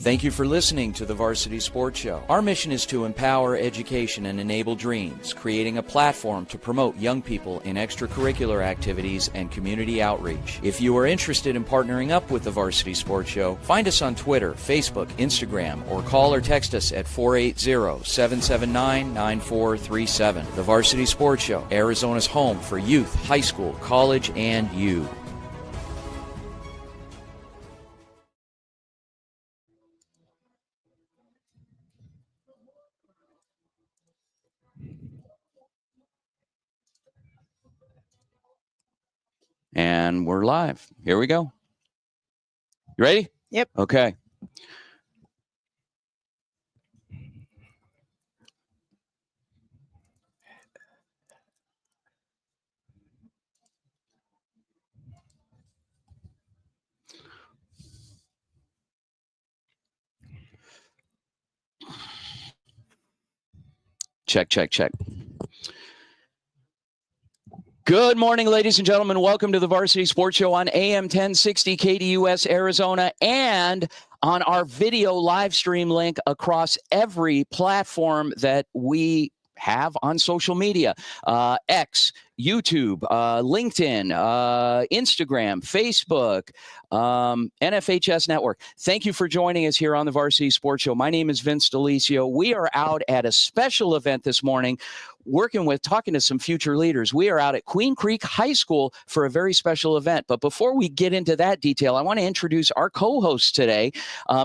Thank you for listening to the Varsity Sports Show. Our mission is to empower education and enable dreams, creating a platform to promote young people in extracurricular activities and community outreach. If you are interested in partnering up with the Varsity Sports Show, find us on Twitter, Facebook, Instagram, or call or text us at 480-779-9437. The Varsity Sports Show, Arizona's home for youth, high school, college, and you. And we're live. Here we go. You ready? Yep. Okay. Check, check, check. Good morning, ladies and gentlemen. Welcome to the Varsity Sports Show on AM 1060 KDUS Arizona and on our video live stream link across every platform that we have on social media. X, YouTube, LinkedIn, Instagram, Facebook, NFHS Network. Thank you for joining us here on the Varsity Sports Show. My name is Vince Delicio. We are out at a special event this morning talking to some future leaders. We are out at Queen Creek High School for a very special event. But before we get into that detail, I want to introduce our co-hosts today.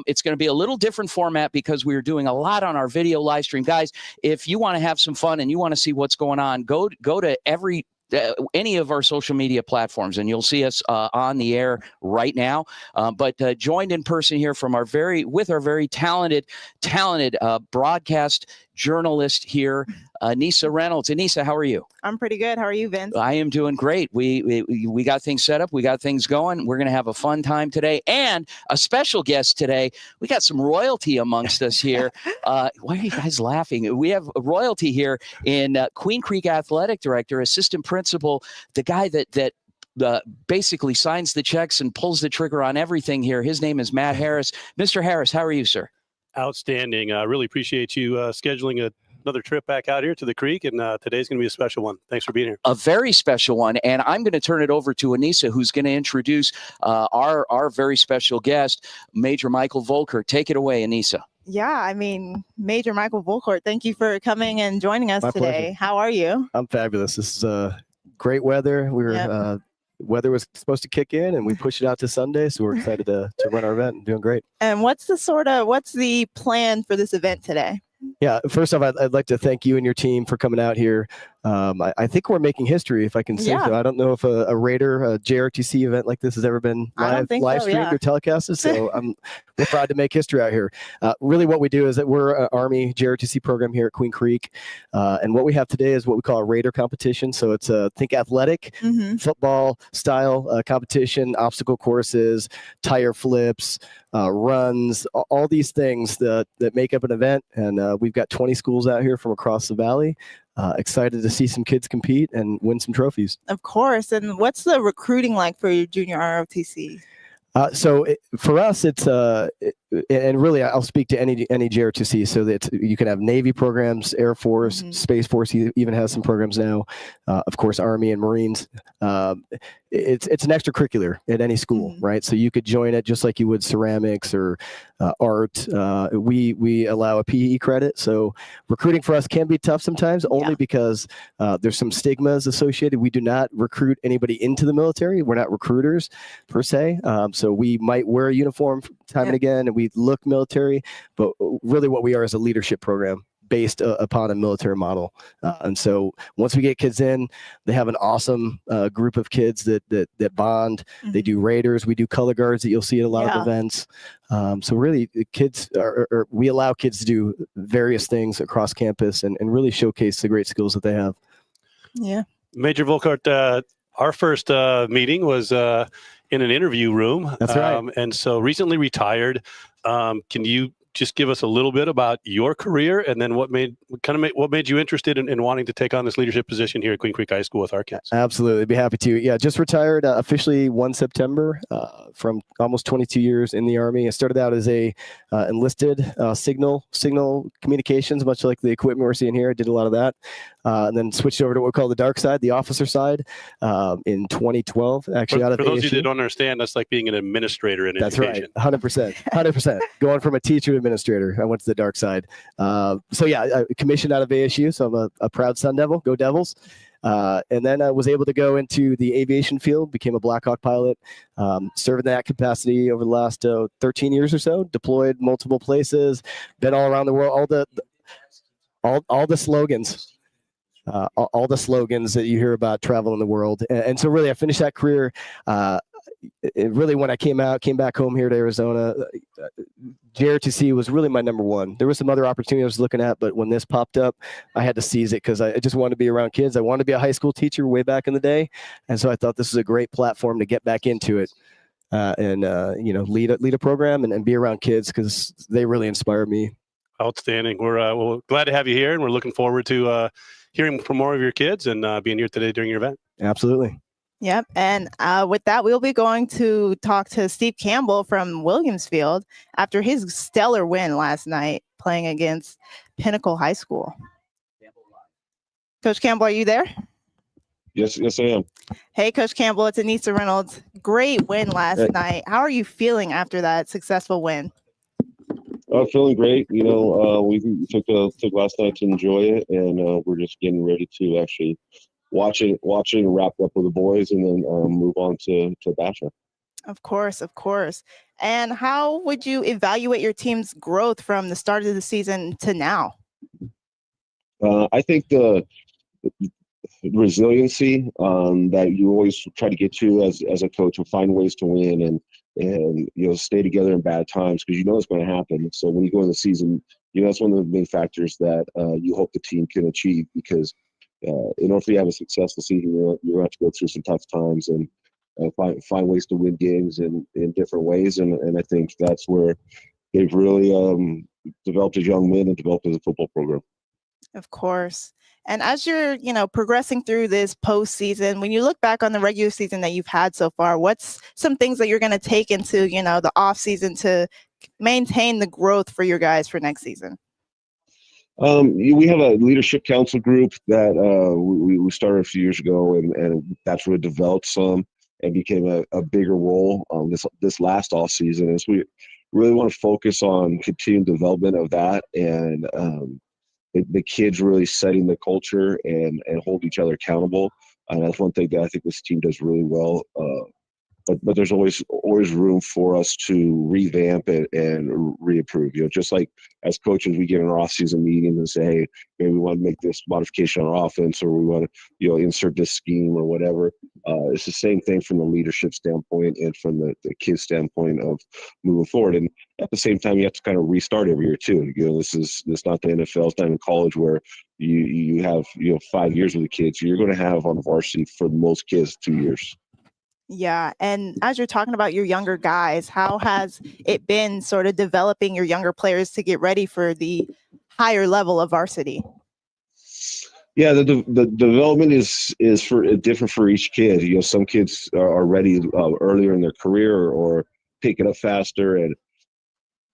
It's going to be a little different format because we are doing a lot on our video live stream. Guys, if you want to have some fun and you want to see what's going on, go to any of our social media platforms, and you'll see us on the air right now. But joined in person here from our very talented broadcast journalist here, Anissa Reynolds. Anissa, how are you? I'm pretty good. How are you, Vince? I am doing great. We got things set up. We got things going. We're going to have a fun time today. And a special guest today. We got some royalty amongst us here. Why are you guys laughing? We have royalty here in Queen Creek Athletic Director, Assistant Principal, the guy that basically signs the checks and pulls the trigger on everything here. His name is Matt Harris. Mr. Harris, how are you, sir? Outstanding. I really appreciate you scheduling another trip back out here to the creek, and today's going to be a special one. Thanks for being here. A very special one, and I'm going to turn it over to Anissa, who's going to introduce our very special guest, Major Michael Volker. Take it away, Anissa. Yeah, I mean, Major Michael Volker, thank you for coming and joining us today. Pleasure. How are you? I'm fabulous. This is great weather. Weather was supposed to kick in, and we pushed it out to Sunday, so we're excited to run our event and doing great. And what's the plan for this event today? Yeah, first off, I'd like to thank you and your team for coming out here. I think we're making history, if I can say so. I don't know if a Raider, a JROTC event like this has ever been live streamed or telecasted, so we're proud to make history out here. Really what we do is that we're an Army JROTC program here at Queen Creek, and what we have today is what we call a Raider competition. So it's think athletic, football style competition, obstacle courses, tire flips, runs, all these things that make up an event. And we've got 20 schools out here from across the valley. Excited to see some kids compete and win some trophies. Of course. And what's the recruiting like for your junior ROTC? For us, it's and really I'll speak to any JROTC. So that you can have Navy programs, Air Force, Space Force even has some programs now. Of course, Army and Marines. It's an extracurricular at any school, right? So you could join it just like you would ceramics or art. We allow a PE credit. So recruiting for us can be tough sometimes, only because there's some stigmas associated. We do not recruit anybody into the military. We're not recruiters per se. So we might wear a uniform time and again, and we look military, but really what we are is a leadership program based upon a military model. And so once we get kids in, they have an awesome group of kids that bond. They do Raiders. We do color guards that you'll see at a lot of events. So really kids we allow kids to do various things across campus and really showcase the great skills that they have. Yeah. Major Volkart, our first meeting was in an interview room. That's right. And so recently retired. Can you just give us a little bit about your career and then what made you interested in wanting to take on this leadership position here at Queen Creek High School with our kids? Absolutely. Be happy to. Yeah, just retired officially 1 September from almost 22 years in the Army. I started out as a enlisted signal communications, much like the equipment we're seeing here. I did a lot of that. And then switched over to what we call the dark side, the officer side, in 2012. Actually, For those of you that don't understand, that's like being an administrator in education. That's right, 100%. Going from a teacher to administrator, I went to the dark side. So yeah, I commissioned out of ASU, so I'm a proud Sun Devil. Go Devils! And then I was able to go into the aviation field, became a Black Hawk pilot, served in that capacity over the last 13 years or so, deployed multiple places, been all around the world, all the slogans. All the slogans that you hear about traveling the world. And so really I finished that career. Really when I came back home here to Arizona, JROTC was really my number one. There was some other opportunities I was looking at, but when this popped up, I had to seize it because I just wanted to be around kids. I wanted to be a high school teacher way back in the day. And so I thought this was a great platform to get back into it and lead a program and be around kids because they really inspire me. Outstanding. We're glad to have you here, and we're looking forward to hearing from more of your kids and being here today during your event. Absolutely. Yep. And with that, we'll be going to talk to Steve Campbell from Williamsfield after his stellar win last night playing against Pinnacle High School. Coach Campbell, are you there? Yes, I am. Hey, Coach Campbell, it's Anissa Reynolds. Great win last night. How are you feeling after that successful win? Feeling great. We took last night to enjoy it, and we're just getting ready to actually watch it and wrap up with the boys, and then move on to Basha. Of course. And how would you evaluate your team's growth from the start of the season to now? I think the resiliency that you always try to get to as a coach and find ways to win and stay together in bad times because it's going to happen. So when you go in the season, that's one of the main factors that you hope the team can achieve because in order for you to have a successful season, you're going to have to go through some tough times and find ways to win games in different ways. And I think that's where they've really developed as young men and developed as a football program. Of course. And as you're, progressing through this postseason, when you look back on the regular season that you've had so far, what's some things that you're going to take into, the off season to maintain the growth for your guys for next season? We have a leadership council group that we started a few years ago, and that's really developed some and became a bigger role this last off season. And so we really want to focus on continued development of that and the kids really setting the culture and hold each other accountable. And that's one thing that I think this team does really well. But there's always room for us to revamp it and reapprove. Just like as coaches, we get in our off-season meetings and say, hey, maybe we want to make this modification on our offense, or we want to, insert this scheme or whatever. It's the same thing from the leadership standpoint and from the kids' standpoint of moving forward. And at the same time, you have to kind of restart every year too. This not the NFL. It's not in college where you have 5 years with the kids. You're going to have on varsity for most kids 2 years. Yeah. And as you're talking about your younger guys, how has it been sort of developing your younger players to get ready for the higher level of varsity? Yeah, the development is different for each kid. Some kids are ready earlier in their career or pick it up faster. And,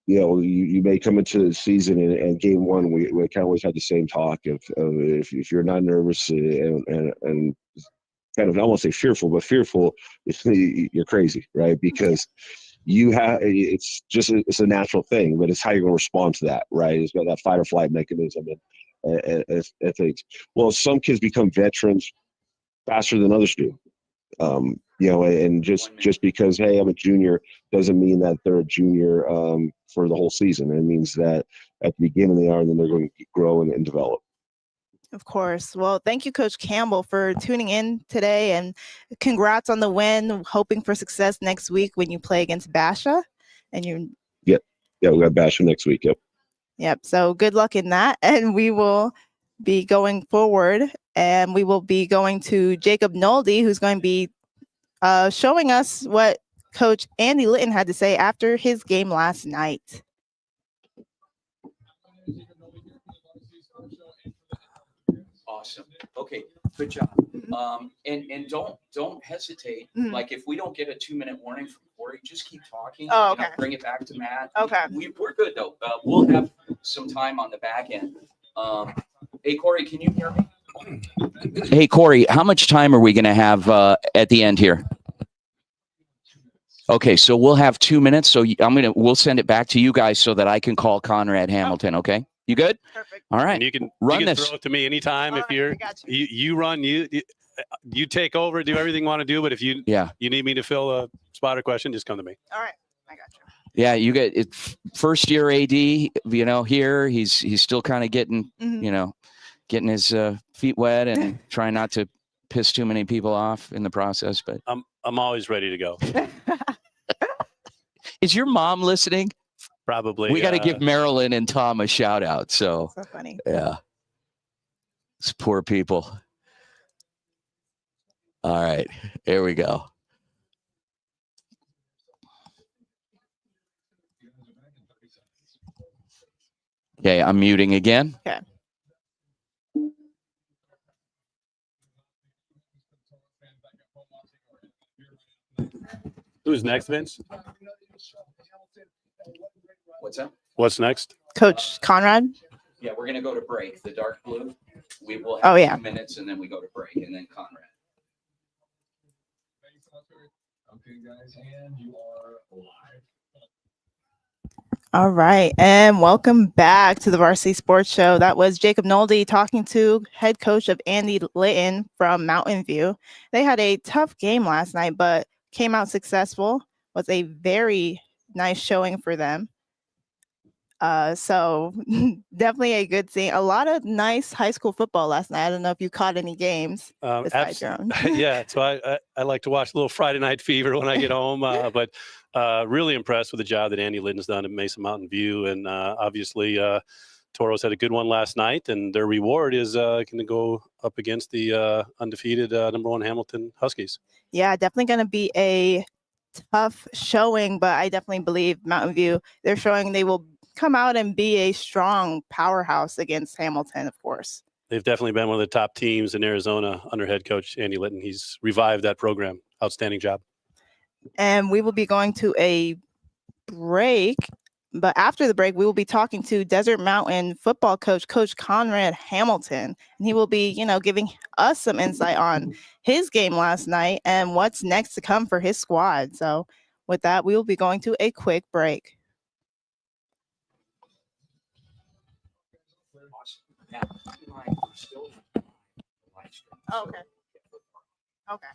you may come into the season and game one, we kind of always had the same talk of if you're not nervous and kind of, I won't say fearful, but fearful, you're crazy, right? Because it's a natural thing, but it's how you're going to respond to that, right? It's got that fight or flight mechanism and things. Well, some kids become veterans faster than others do. And just because, hey, I'm a junior doesn't mean that they're a junior for the whole season. It means that at the beginning they are, and then they're going to grow and develop. Of course. Well, thank you, Coach Campbell, for tuning in today, and congrats on the win. Hoping for success next week when you play against Basha. And we got Basha next week. Yep. So good luck in that, and we will be going forward, and we will be going to Jacob Nolde, who's going to be showing us what Coach Andy Litton had to say after his game last night. Awesome. Okay, good job. And don't hesitate. Like if we don't get a 2-minute warning from Corey, just keep talking. Oh, You know, okay. bring it back to Matt. Okay. We're good though. We'll have some time on the back end. Hey Corey, can you hear me? Hey Corey, how much time are we going to have at the end here? Okay, so we'll have 2 minutes. So we'll send it back to you guys so that I can call Conrad Hamilton. Okay, you good? Perfect. All right. And you can run this. throw it to me anytime. If you're you run, you take over, do everything you want to do. But if you need me to fill a spot or question, just come to me. All right, I got you. Yeah, you get it. First year AD, you know, here he's still kind of getting, you know, getting his feet wet and trying not to piss too many people off in the process. But I'm always ready to go. Is your mom listening? Probably. We got to give Marilyn and Tom a shout out. So funny. Yeah, it's poor people. All right, here we go. Okay, I'm muting again. Okay. Who's next, Vince? What's that? What's next? Coach Conrad. Yeah, we're going to go to break. The dark blue. We will have 2 minutes and then we go to break and then Conrad. Okay, guys, and you are live. All right, and welcome back to the Varsity Sports Show. That was Jacob Nolde talking to head coach of Andy Litton from Mountain View. They had a tough game last night, but came out successful. Was a very nice showing for them. So definitely a good scene. A lot of nice high school football last night. I don't know if you caught any games besides your own. Yeah, so I like to watch a little Friday Night Fever when I get home. But really impressed with the job that Andy Litton's done at Mesa Mountain View. And obviously, Toros had a good one last night. And their reward is going to go up against the undefeated #1 Hamilton Huskies. Yeah, definitely going to be a tough showing. But I definitely believe Mountain View, they're showing they will come out and be a strong powerhouse against Hamilton, of course. They've definitely been one of the top teams in Arizona under head coach Andy Litton. He's revived that program. Outstanding job. And we will be going to a break, but after the break, we will be talking to Desert Mountain football coach, Coach Conrad Hamilton, and he will be, you know, giving us some insight on his game last night and what's next to come for his squad. So with that, we will be going to a quick break. Oh, okay. Okay.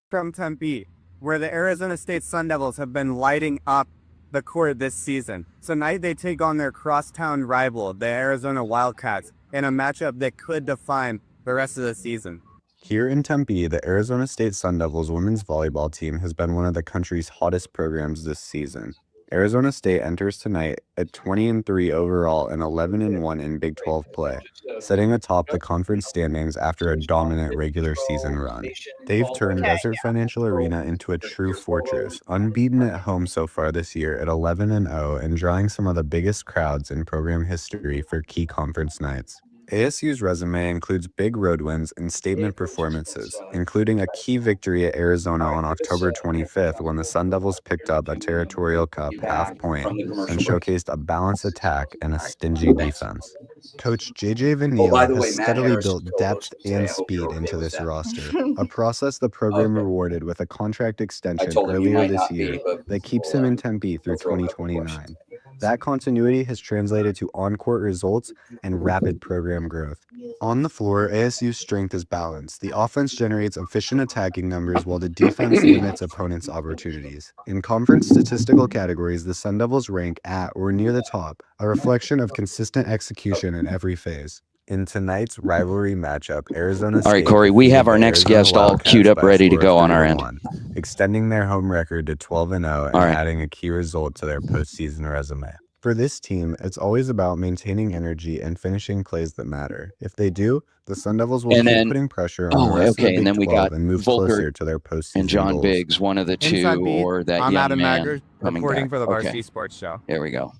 From Tempe, where the Arizona State Sun Devils have been lighting up the court this season. Tonight they take on their crosstown rival, the Arizona Wildcats, in a matchup that could define the rest of the season. Here in Tempe, the Arizona State Sun Devils women's volleyball team has been one of the country's hottest programs this season. Arizona State enters tonight at 20-3 overall and 11-1 in Big 12 play, sitting atop the conference standings after a dominant regular season run. They've turned Desert Financial Arena into a true fortress, unbeaten at home so far this year at 11-0 and drawing some of the biggest crowds in program history for key conference nights. ASU's resume includes big road wins and statement performances, including a key victory at Arizona on October 25th when the Sun Devils picked up a Territorial Cup half point and showcased a balanced attack and a stingy defense. Coach JJ Vanille has steadily built depth and speed into this roster, a process the program rewarded with a contract extension earlier this year that keeps him in Tempe through 2029. That continuity has translated to on-court results and rapid program growth. On the floor, ASU's strength is balance. The offense generates efficient attacking numbers while the defense limits opponents' opportunities. In conference statistical categories, the Sun Devils rank at or near the top, a reflection of consistent execution in every phase. In tonight's rivalry matchup, Arizona State. All right, Corey, we have defeated our the next Arizona guest all Wildcats queued up, by a ready to score of go on our 3-1, extending their home record to 12-0 and All right. adding a key result to their postseason resume. For this team, it's always about maintaining energy and finishing plays that matter. If they do, the Sun Devils will And keep then- putting pressure on the rest of okay, the and Big then we 12 got and move Volker closer to their postseason and John goals. Biggs, one of the two, Inside beat, or that I'm young Adam man Maggard, coming reporting back. for the Okay, Varsity Sports Show. there we go. All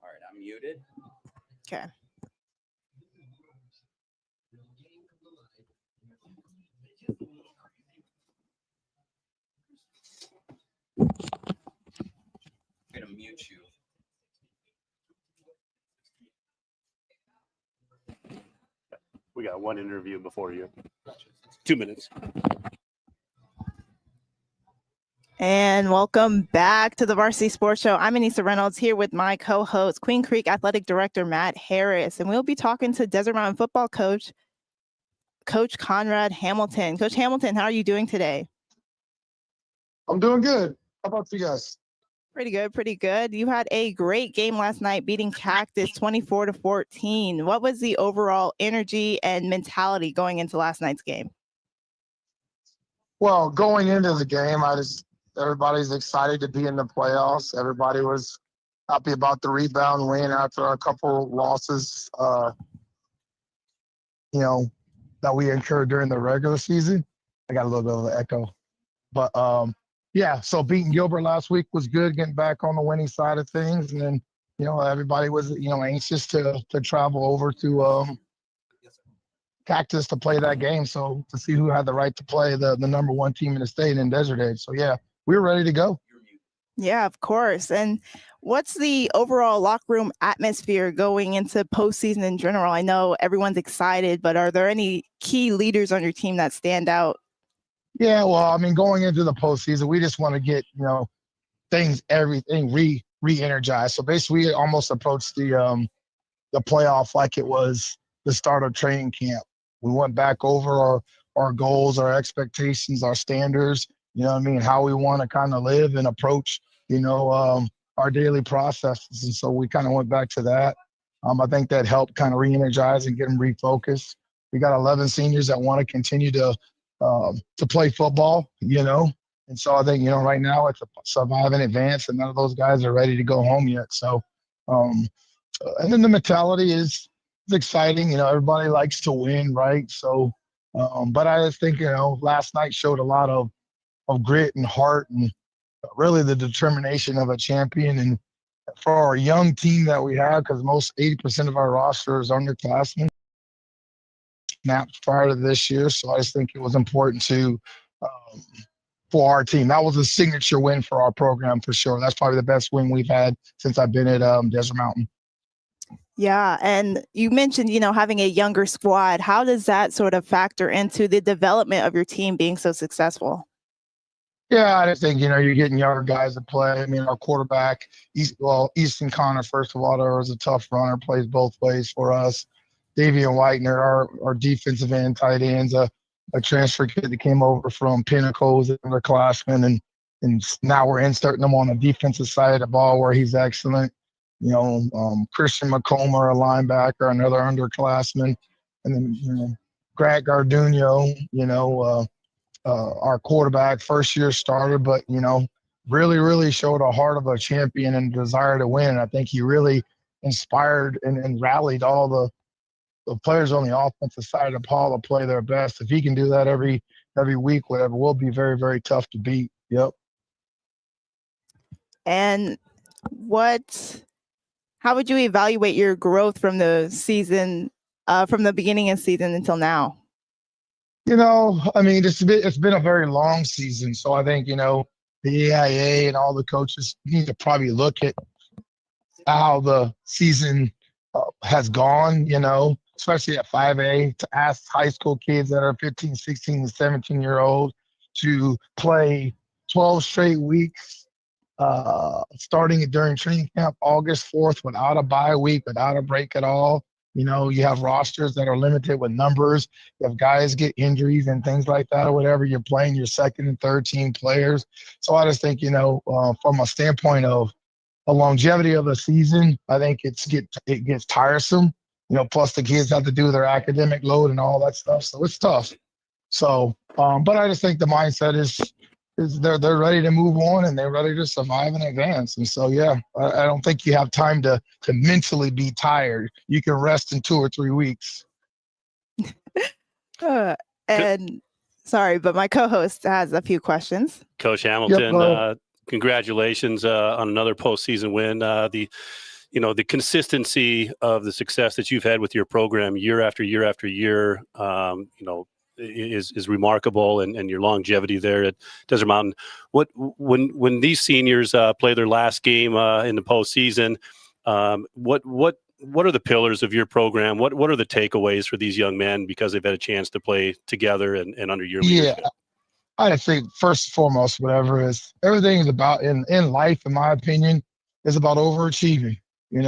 right, I'm muted. Okay. I'm gonna mute you. We got one interview before you. 2 minutes. And welcome back to the Varsity Sports Show. I'm Anissa Reynolds here with my co-host, Queen Creek Athletic Director Matt Harris, and we'll be talking to Desert Mountain football coach, Coach Conrad Hamilton. Coach Hamilton, how are you doing today? I'm doing good. How about you guys? Pretty good, pretty good. You had a great game last night, beating Cactus 24-14. What was the overall energy and mentality going into last night's game? Well, going into the game, everybody's excited to be in the playoffs. Everybody was happy about the rebound win after a couple losses, that we incurred during the regular season. I got a little bit of an echo, but yeah. So beating Gilbert last week was good, getting back on the winning side of things, and then everybody was anxious to travel over to Cactus to play that game. So to see who had the right to play the number one team in the state in Desert Edge. So yeah, we were ready to go. Yeah, of course. And what's the overall locker room atmosphere going into postseason in general? I know everyone's excited, but are there any key leaders on your team that stand out? Yeah, well, I mean, going into the postseason, we just want to get everything re-energized. So basically, we almost approached the playoff like it was the start of training camp. We went back over our goals, our expectations, our standards. How we want to kind of live and approach our daily processes. And so we kind of went back to that. I think that helped kind of re-energize and get them refocused. We got 11 seniors that want to continue to play football, and so I think, right now it's a survive and advance, and none of those guys are ready to go home yet. So, and then the mentality is exciting. Everybody likes to win, right? So, but I just think, last night showed a lot of grit and heart and really the determination of a champion. And for our young team that we have, because most 80% of our roster is underclassmen, snaps prior to this year. So I just think it was important for our team. That was a signature win for our program for sure. That's probably the best win we've had since I've been at Desert Mountain. Yeah, and you mentioned, having a younger squad. How does that sort of factor into the development of your team being so successful? Yeah, I just think, you're getting younger guys to play. I mean, our quarterback, Easton Connor, first of all, there was a tough runner, plays both ways for us. Davian Whitener, our defensive end, tight ends, a transfer kid that came over from Pinnacle, was an underclassman, and now we're inserting him on the defensive side of the ball where he's excellent. Christian McComber, a linebacker, another underclassman, and then Grant Garduno, our quarterback, first-year starter, but really, really showed a heart of a champion and desire to win. I think he really inspired and rallied all the players on the offensive side of the ball to play their best. If he can do that every week, whatever, we'll be very, very tough to beat. Yep. And how would you evaluate your growth from the season, from the beginning of season until now? I mean, it's been a very long season. So I think, the AIA and all the coaches need to probably look at how the season has gone, especially at 5A, to ask high school kids that are 15, 16, and 17-year-olds to play 12 straight weeks starting it during training camp August 4th without a bye week, without a break at all. You know, you have rosters that are limited with numbers. You have guys get injuries and things like that or whatever. You're playing your second and third team players. So I just think, from a standpoint of the longevity of a season, I think it gets tiresome. Plus the kids have to do their academic load and all that stuff. So it's tough. So, but I just think the mindset is they're ready to move on and they're ready to survive and advance. And so, yeah, I don't think you have time to mentally be tired. You can rest in 2 or 3 weeks. And sorry, but my co-host has a few questions. Coach Hamilton, Yep, congratulations on another postseason win. The consistency of the success that you've had with your program year after year after year, is remarkable, and your longevity there at Desert Mountain. When these seniors play their last game in the postseason, what are the pillars of your program? What are the takeaways for these young men because they've had a chance to play together and under your leadership? Yeah, I think first and foremost, whatever is everything is about in life, in my opinion, is about overachieving. You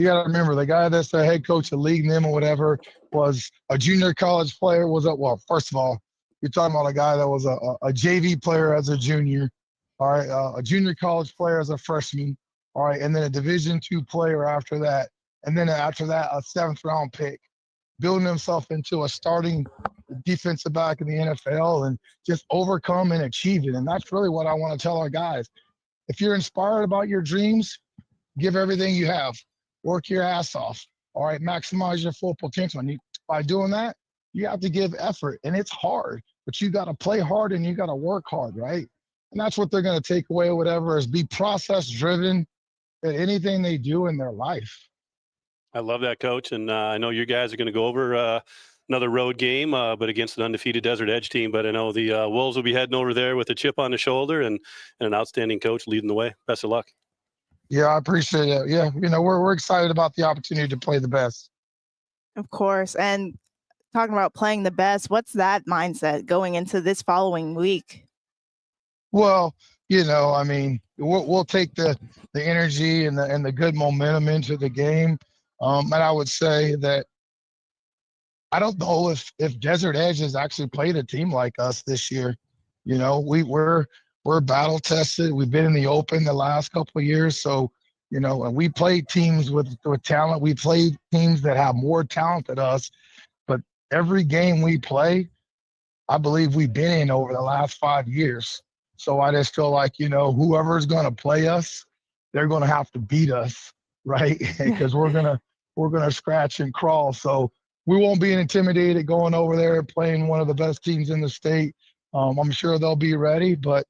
got to remember the guy that's the head coach of leading them or whatever was a junior college player. Well, first of all, you're talking about a guy that was a JV player as a junior, all right, a junior college player as a freshman, all right, and then a Division II player after that, and then after that a 7th round pick, building himself into a starting defensive back in the NFL and just overcome and achieve it. And that's really what I want to tell our guys. If you're inspired about your dreams, give everything you have, work your ass off, all right, maximize your full potential. And by doing that, you have to give effort, and it's hard, but you got to play hard and you got to work hard, right? And that's what they're going to take away, whatever, is be process driven at anything they do in their life. I love that, Coach, and I know you guys are going to go over another road game, but against an undefeated Desert Edge team. But I know the Wolves will be heading over there with a chip on the shoulder and an outstanding coach leading the way. Best of luck. Yeah, I appreciate it. Yeah, we're excited about the opportunity to play the best. Of course. And talking about playing the best, what's that mindset going into this following week? Well, we'll take the energy and the good momentum into the game. And I would say that I don't know if Desert Edge has actually played a team like us this year. We're battle tested. We've been in the open the last couple of years. So, and we played teams with talent. We played teams that have more talent than us. But every game we play, I believe we've been in over the last 5 years. So I just feel like, whoever's going to play us, they're going to have to beat us, right? Because we're going to scratch and crawl. So we won't be intimidated going over there and playing one of the best teams in the state. I'm sure they'll be ready, but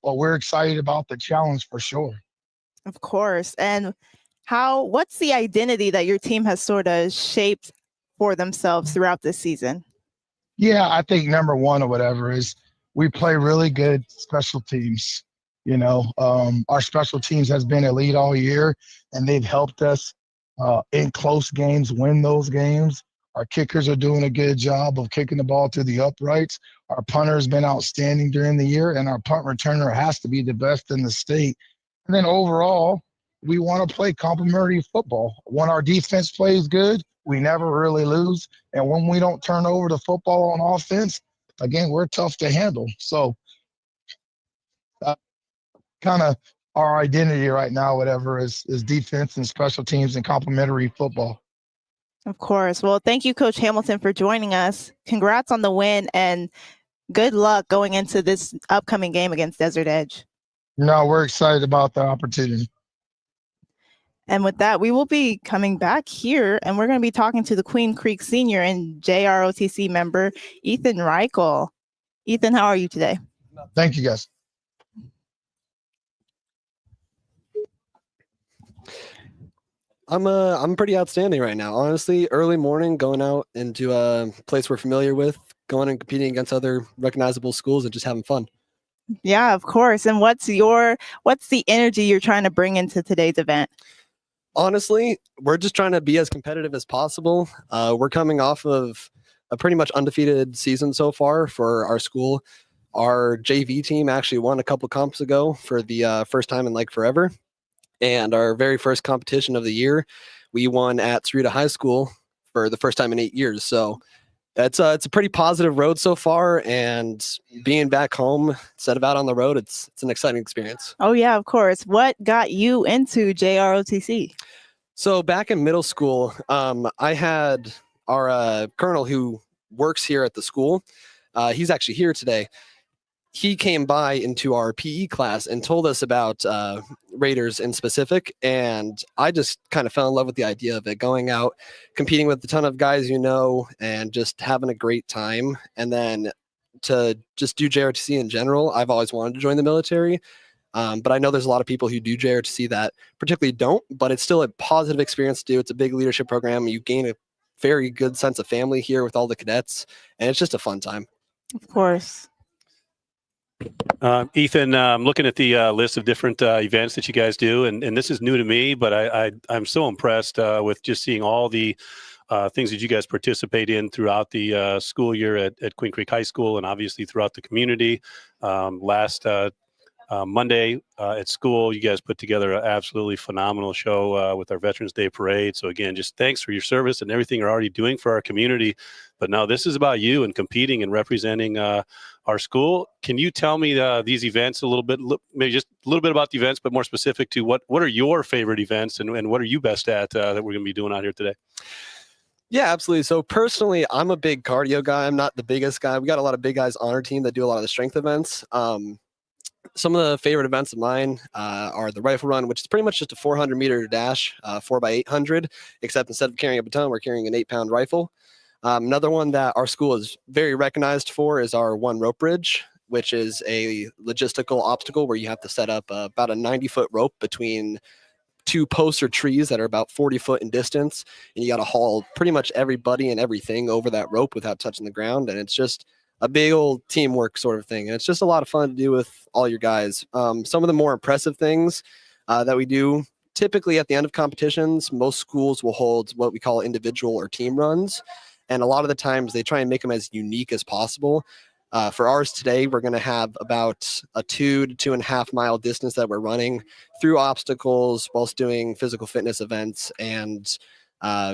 we're excited about the challenge for sure. Of course. And what's the identity that your team has sort of shaped for themselves throughout this season? Yeah, I think number one or whatever is we play really good special teams. Our special teams has been elite all year, and they've helped us in close games win those games. Our kickers are doing a good job of kicking the ball to the uprights. Our punter has been outstanding during the year, and our punt returner has to be the best in the state. And then overall, we want to play complementary football. When our defense plays good, we never really lose. And when we don't turn over the football on offense, again, we're tough to handle. So kind of our identity right now, whatever, is defense and special teams and complementary football. Of course. Well, thank you, Coach Hamilton, for joining us. Congrats on the win and good luck going into this upcoming game against Desert Edge. No, we're excited about the opportunity. And with that, we will be coming back here and we're going to be talking to the Queen Creek Senior and JROTC member, Ethan Reichel. Ethan, how are you today? Thank you, guys. I'm pretty outstanding right now. Honestly, early morning, going out into a place we're familiar with, going and competing against other recognizable schools and just having fun. Yeah, of course. And what's the energy you're trying to bring into today's event? Honestly, we're just trying to be as competitive as possible. We're coming off of a pretty much undefeated season so far for our school. Our JV team actually won a couple comps ago for the first time in like forever. And our very first competition of the year, we won at Cerrito High School for the first time in 8 years. So it's a pretty positive road so far. And being back home instead of out on the road, it's an exciting experience. Oh yeah, of course. What got you into JROTC? So back in middle school, I had our colonel who works here at the school. He's actually here today. He came by into our PE class and told us about Raiders in specific. And I just kind of fell in love with the idea of it, going out, competing with a ton of guys, and just having a great time. And then to just do JRTC in general, I've always wanted to join the military. But I know there's a lot of people who do JRTC that particularly don't, but it's still a positive experience to do. It's a big leadership program. You gain a very good sense of family here with all the cadets, and it's just a fun time. Of course. Ethan, I'm looking at the list of different events that you guys do, and this is new to me, but I'm so impressed with just seeing all the things that you guys participate in throughout the school year at Queen Creek High School, and obviously throughout the community. Last Monday at school, you guys put together an absolutely phenomenal show with our Veterans Day Parade. So again, just thanks for your service and everything you're already doing for our community. But now this is about you and competing and representing our school. Can you tell me these events a little bit, maybe just a little bit about the events, but more specific to what are your favorite events and what are you best at that we're going to be doing out here today? Yeah, absolutely. So personally, I'm a big cardio guy. I'm not the biggest guy. We got a lot of big guys on our team that do a lot of the strength events. Some of the favorite events of mine are the rifle run, which is pretty much just a 400-meter dash, 4x800, except instead of carrying a baton, we're carrying an 8-pound rifle. Another one that our school is very recognized for is our one rope bridge, which is a logistical obstacle where you have to set up about a 90-foot rope between two posts or trees that are about 40 foot in distance, and you got to haul pretty much everybody and everything over that rope without touching the ground, and it's just a big old teamwork sort of thing. And it's just a lot of fun to do with all your guys. Some of the more impressive things that we do, typically at the end of competitions, most schools will hold what we call individual or team runs. And a lot of the times they try and make them as unique as possible. For ours today, we're going to have about a 2 to 2.5 mile distance that we're running through obstacles whilst doing physical fitness events and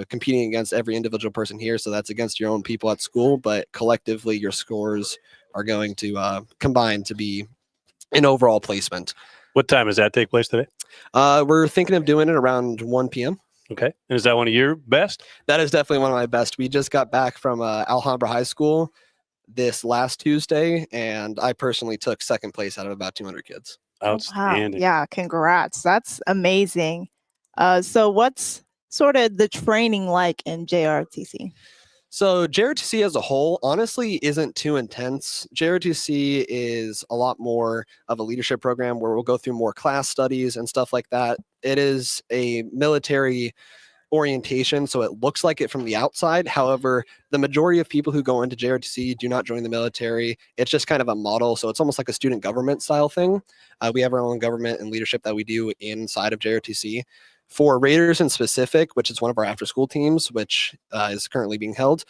competing against every individual person here. So that's against your own people at school, but collectively your scores are going to combine to be an overall placement. What time does that take place today? We're thinking of doing it around 1 p.m. Okay. And is that one of your best? That is definitely one of my best. We just got back from Alhambra High School this last Tuesday, and I personally took second place out of about 200 kids. Outstanding. Wow. Yeah, congrats. That's amazing. So what's sort of the training like in JRTC? So JRTC as a whole, honestly, isn't too intense. JRTC is a lot more of a leadership program where we'll go through more class studies and stuff like that. It is a military orientation, so it looks like it from the outside. However, the majority of people who go into JRTC do not join the military. It's just kind of a model, so it's almost like a student government style thing. We have our own government and leadership that we do inside of JRTC. For Raiders in specific, which is one of our after-school teams, which is currently being held,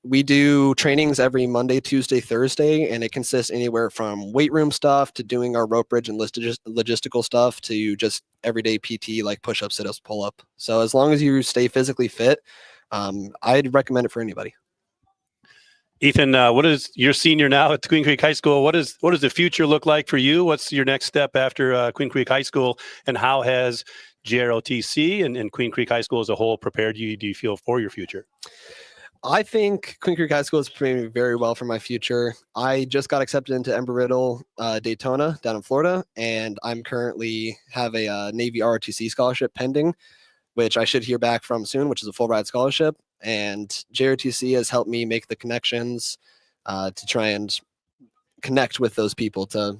we do trainings every Monday, Tuesday, Thursday, and it consists anywhere from weight room stuff to doing our rope bridge and logistical stuff to just everyday PT like push-up, sit-ups, pull-up. So as long as you stay physically fit, I'd recommend it for anybody. Ethan, what is your senior now at Queen Creek High School? What does the future look like for you? What's your next step after Queen Creek High School, and how has JROTC and Queen Creek High School as a whole prepared you, do you feel, for your future? I think Queen Creek High School is preparing me very well for my future. I just got accepted into Embry-Riddle Daytona down in Florida, and I'm currently have a Navy ROTC scholarship pending, which I should hear back from soon, which is a full ride scholarship. And JROTC has helped me make the connections to try and connect with those people to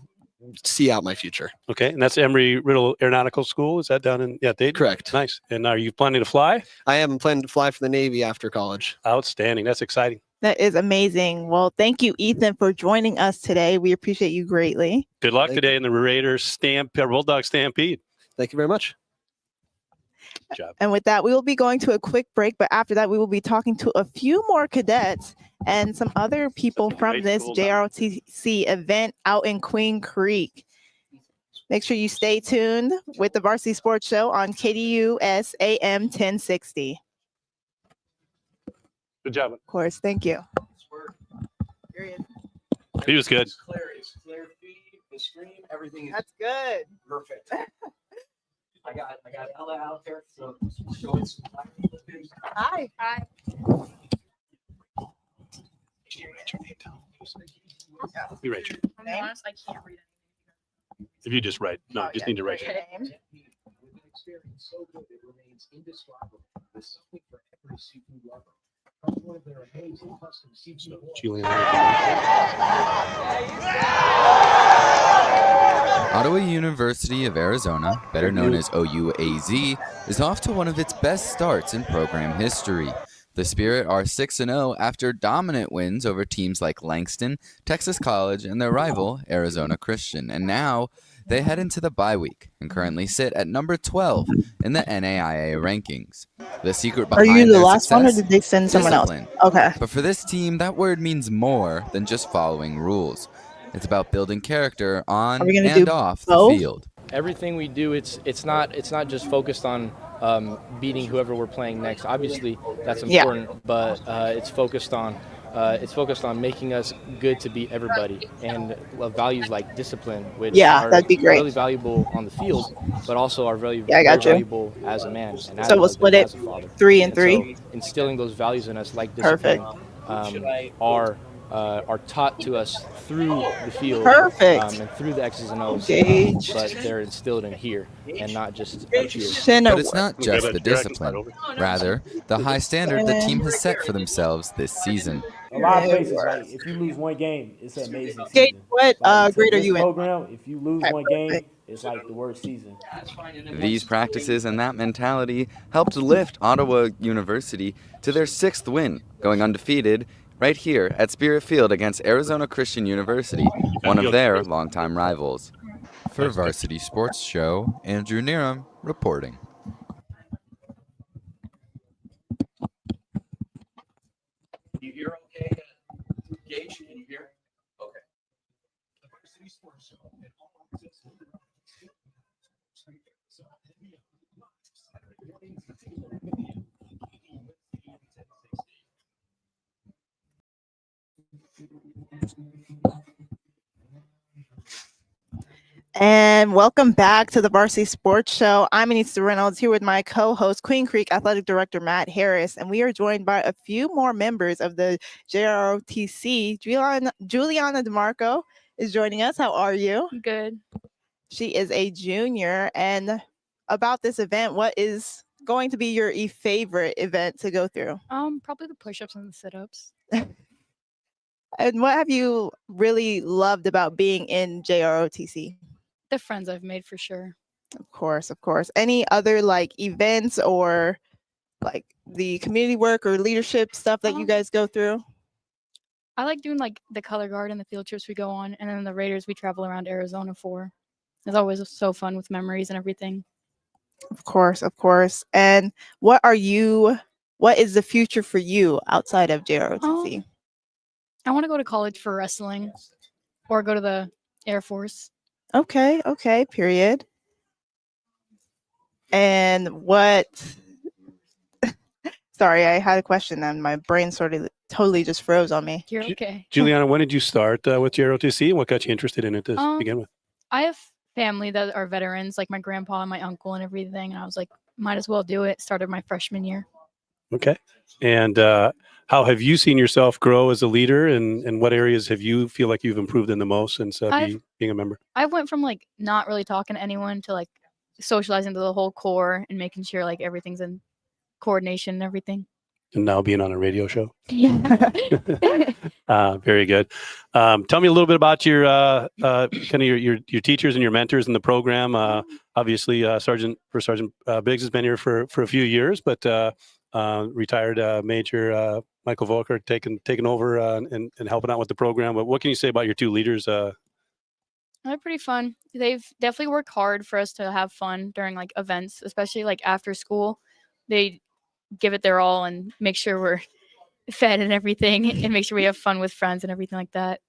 see out my future. Okay, and that's Embry-Riddle Aeronautical School. Is that down in Dayton? Correct. Nice. And are you planning to fly? I am planning to fly for the Navy after college. Outstanding. That's exciting. That is amazing. Well, thank you, Ethan, for joining us today. We appreciate you greatly. Good luck today in the Raiders Bulldog Stampede. Thank you very much. Good job. And with that, we will be going to a quick break, but after that, we will be talking to a few more cadets and some other people from this JROTC event out in Queen Creek. Make sure you stay tuned with the Varsity Sports Show on KDUS AM 1060. Good job. Of course, thank you. He was good. It's clear feed, the stream, everything is That's good. perfect. I got Ella out there, so showing some clarity. Hi. Hi. You write your, I'm honest, I can't read it. if you just write, no, just need to write your name. With an experience so good, it remains indescribable. There's something for every seafood lover. From one of their amazing custom seafood Julian. Ottawa University of Arizona, better known as OUAZ, is off to one of its best starts in program history. The Spirit are 6-0 after dominant wins over teams like Langston, Texas College, and their rival, Arizona Christian. And now they head into the bye week and currently sit at number 12 in the NAIA rankings. The secret behind Are you the their last one, or success? did they send someone else? Discipline. Okay. But for this team, that word means more than just following rules. It's about building character on Are we gonna and do off both? the field. Everything we do, it's not just focused on beating whoever we're playing next. Obviously, that's important, but it's focused on making us good to beat everybody, and values like discipline, which are that'd be great. really valuable on the field, but also are very, I got very you. valuable as a man. And as So a we'll husband, split it as a father. 3 and And 3. so instilling those values in us, like discipline, are taught to us through the field, Perfect. and through the X's and O's, but they're instilled in here and not just up here. But it's not just the discipline, rather the high standard the team has set for themselves this season. A lot of places, like if you lose one game, it's an amazing Gage, season. what Like, grade are this you in? program, if you lose one game, perfect. it's like the worst season. These practices and that mentality helped lift Ottawa University to their 6th win, going undefeated right here at Spirit Field against Arizona Christian University, one of their longtime rivals. For Varsity Sports Show, Andrew Neeram reporting. You hear okay? Gage, can you hear? Okay. The Varsity Sports Show. And welcome back to the Varsity Sports Show. I'm Anissa Reynolds here with my co-host, Queen Creek Athletic Director Matt Harris, and we are joined by a few more members of the JROTC. Juliana DeMarco is joining us. How are you? Good. She is a junior. And about this event, what is going to be your favorite event to go through? Probably the push-ups and the sit-ups. And what have you really loved about being in JROTC? The friends I've made, for sure. Of course, of course. Any other like events or like the community work or leadership stuff that you guys go through? I like doing like the color guard and the field trips we go on, and then the Raiders we travel around Arizona for. It's always so fun with memories and everything. Of course, of course. And what is the future for you outside of JROTC? I want to go to college for wrestling or go to the Air Force. Okay, period. And what sorry, I had a question and my brain totally just froze on me. You're okay. Juliana, when did you start with JROTC, and what got you interested in it to begin with? I have family that are veterans, like my grandpa and my uncle and everything, and I was like, might as well do it. Started my freshman year. Okay. And how have you seen yourself grow as a leader, and what areas have you feel like you've improved in the most since being a member? I went from like not really talking to anyone to like socializing to the whole core and making sure like everything's in coordination and everything. And now being on a radio show. Yeah. Very good. Tell me a little bit about your kind of your teachers and your mentors in the program. Obviously, Sergeant Biggs has been here for a few years, but retired Major Michael Volker taking over and helping out with the program. But what can you say about your two leaders? They're pretty fun. They've definitely worked hard for us to have fun during like events, especially like after school. They give it their all and make sure we're fed and everything and make sure we have fun with friends and everything like that.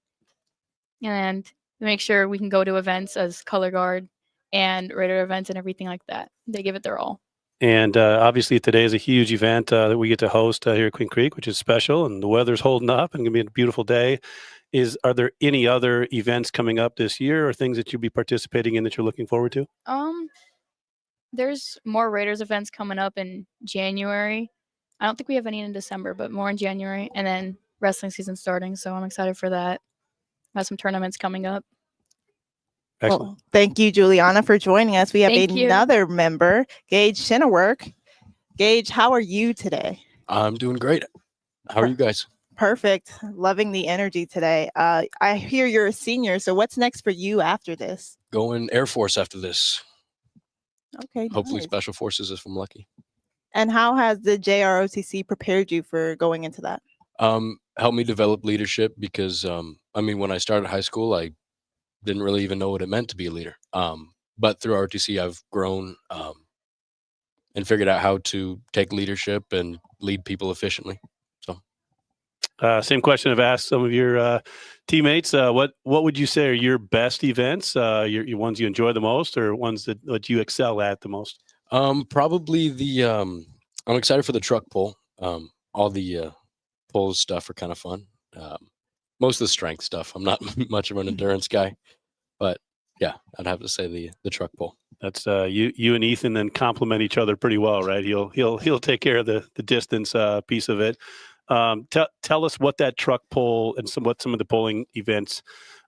And make sure we can go to events as color guard and Raider events and everything like that. They give it their all. And obviously today is a huge event that we get to host here at Queen Creek, which is special, and the weather's holding up and going to be a beautiful day. Are there any other events coming up this year or things that you'll be participating in that you're looking forward to? There's more Raiders events coming up in January. I don't think we have any in December, but more in January, and then wrestling season starting. So I'm excited for that. I have some tournaments coming up. Excellent. Well, thank you, Juliana, for joining us. We have Thank you. another member, Gage Shinnerwork. Gage, how are you today? I'm doing great. How are you guys? Perfect. Loving the energy today. I hear you're a senior, so what's next for you after this? Going Air Force after this. Okay. Hopefully nice. Special Forces if I'm lucky. And how has the JROTC prepared you for going into that? Helped me develop leadership because I mean, when I started high school, I didn't really even know what it meant to be a leader. But through ROTC, I've grown and figured out how to take leadership and lead people efficiently. So, same question I've asked some of your teammates. What would you say are your best events? Your ones you enjoy the most, or ones that you excel at the most? probably the I'm excited for the truck pull. All the pulls stuff are kind of fun. Most of the strength stuff. I'm not much of an endurance guy, but yeah, I'd have to say the truck pull. That's you and Ethan then complement each other pretty well, right? He'll take care of the distance piece of it. Tell us what that truck pull and what some of the pulling events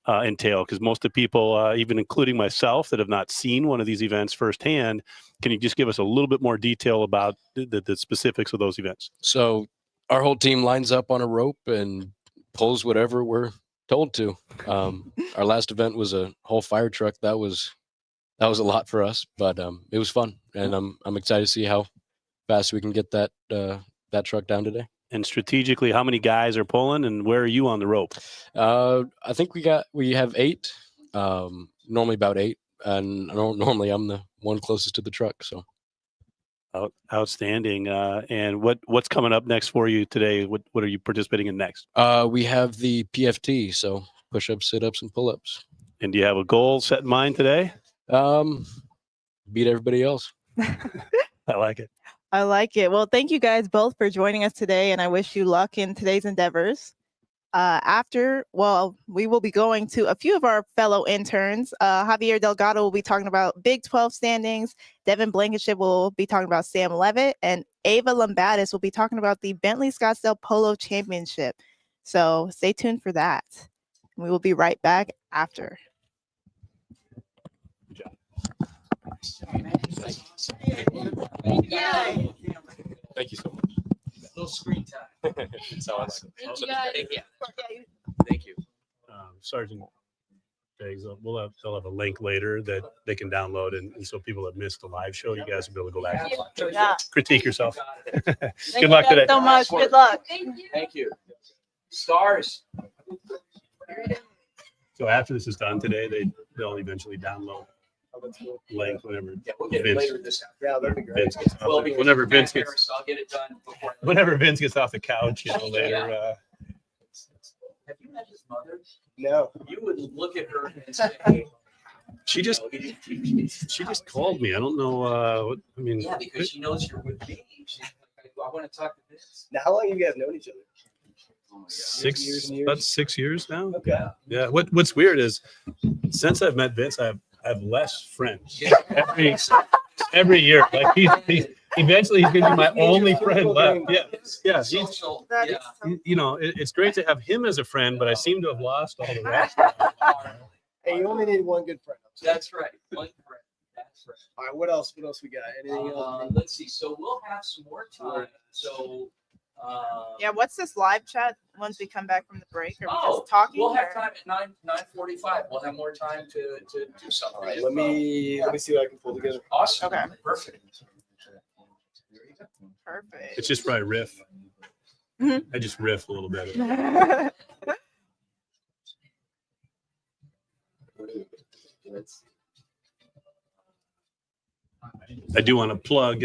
entail, because most of the people, even including myself, that have not seen one of these events firsthand, can you just give us a little bit more detail about the specifics of those events? So our whole team lines up on a rope and pulls whatever we're told to. Our last event was a whole fire truck. That was a lot for us, but it was fun, and I'm excited to see how fast we can get that truck down today. And strategically, how many guys are pulling, and where are you on the rope? I think we have 8, normally about 8, and normally I'm the one closest to the truck. So outstanding. And what's coming up next for you today? What are you participating in next? We have the PFT, so push-ups, sit-ups, and pull-ups. And do you have a goal set in mind today? Beat everybody else. I like it. I like it. Well, thank you guys both for joining us today, and I wish you luck in today's endeavors. We will be going to a few of our fellow interns. Javier Delgado will be talking about Big 12 standings. Devin Blankenship will be talking about Sam Levitt, and Ava Lombatis will be talking about the Bentley Scottsdale Polo Championship. So stay tuned for that. We will be right back after. Thank you so much. A little screen time. That's how I like it. Thank you. Sergeant Biggs, they'll have a link later that they can download, and so people that missed the live show, you guys will be able to go back and critique yourself. Good luck today. Thank you guys so much. Good luck. Thank you. Stars. So after this is done today, they'll eventually download link whenever We'll get it later this time. Yeah, that'd be great. Whenever Vince gets I'll get it done before. whenever Vince gets off the couch, later. Have you met his mother? No. You would look at her and say, She just called me. I don't know. I mean, yeah, because she knows you're with me. She's like, I want to talk to Vince. Now, how long have you guys known each other? about 6 years now. Okay. Yeah. What's weird is since I've met Vince, I have less friends every year. Like he's eventually he's gonna be my only friend left. Yeah. It's great to have him as a friend, but I seem to have lost all the rest. Hey, you only need one good friend. That's right. One friend. That's right. All right, what else? What else we got? Anything else? Let's see. So we'll have some more time. So. What's this live chat once we come back from the break? Are we just talking? We'll have time at 9:45. We'll have more time to do something. All right, let me see what I can pull together. Awesome. Okay. Perfect. Perfect. It's just where I riff. Mhm. I just riff a little bit. I do want to plug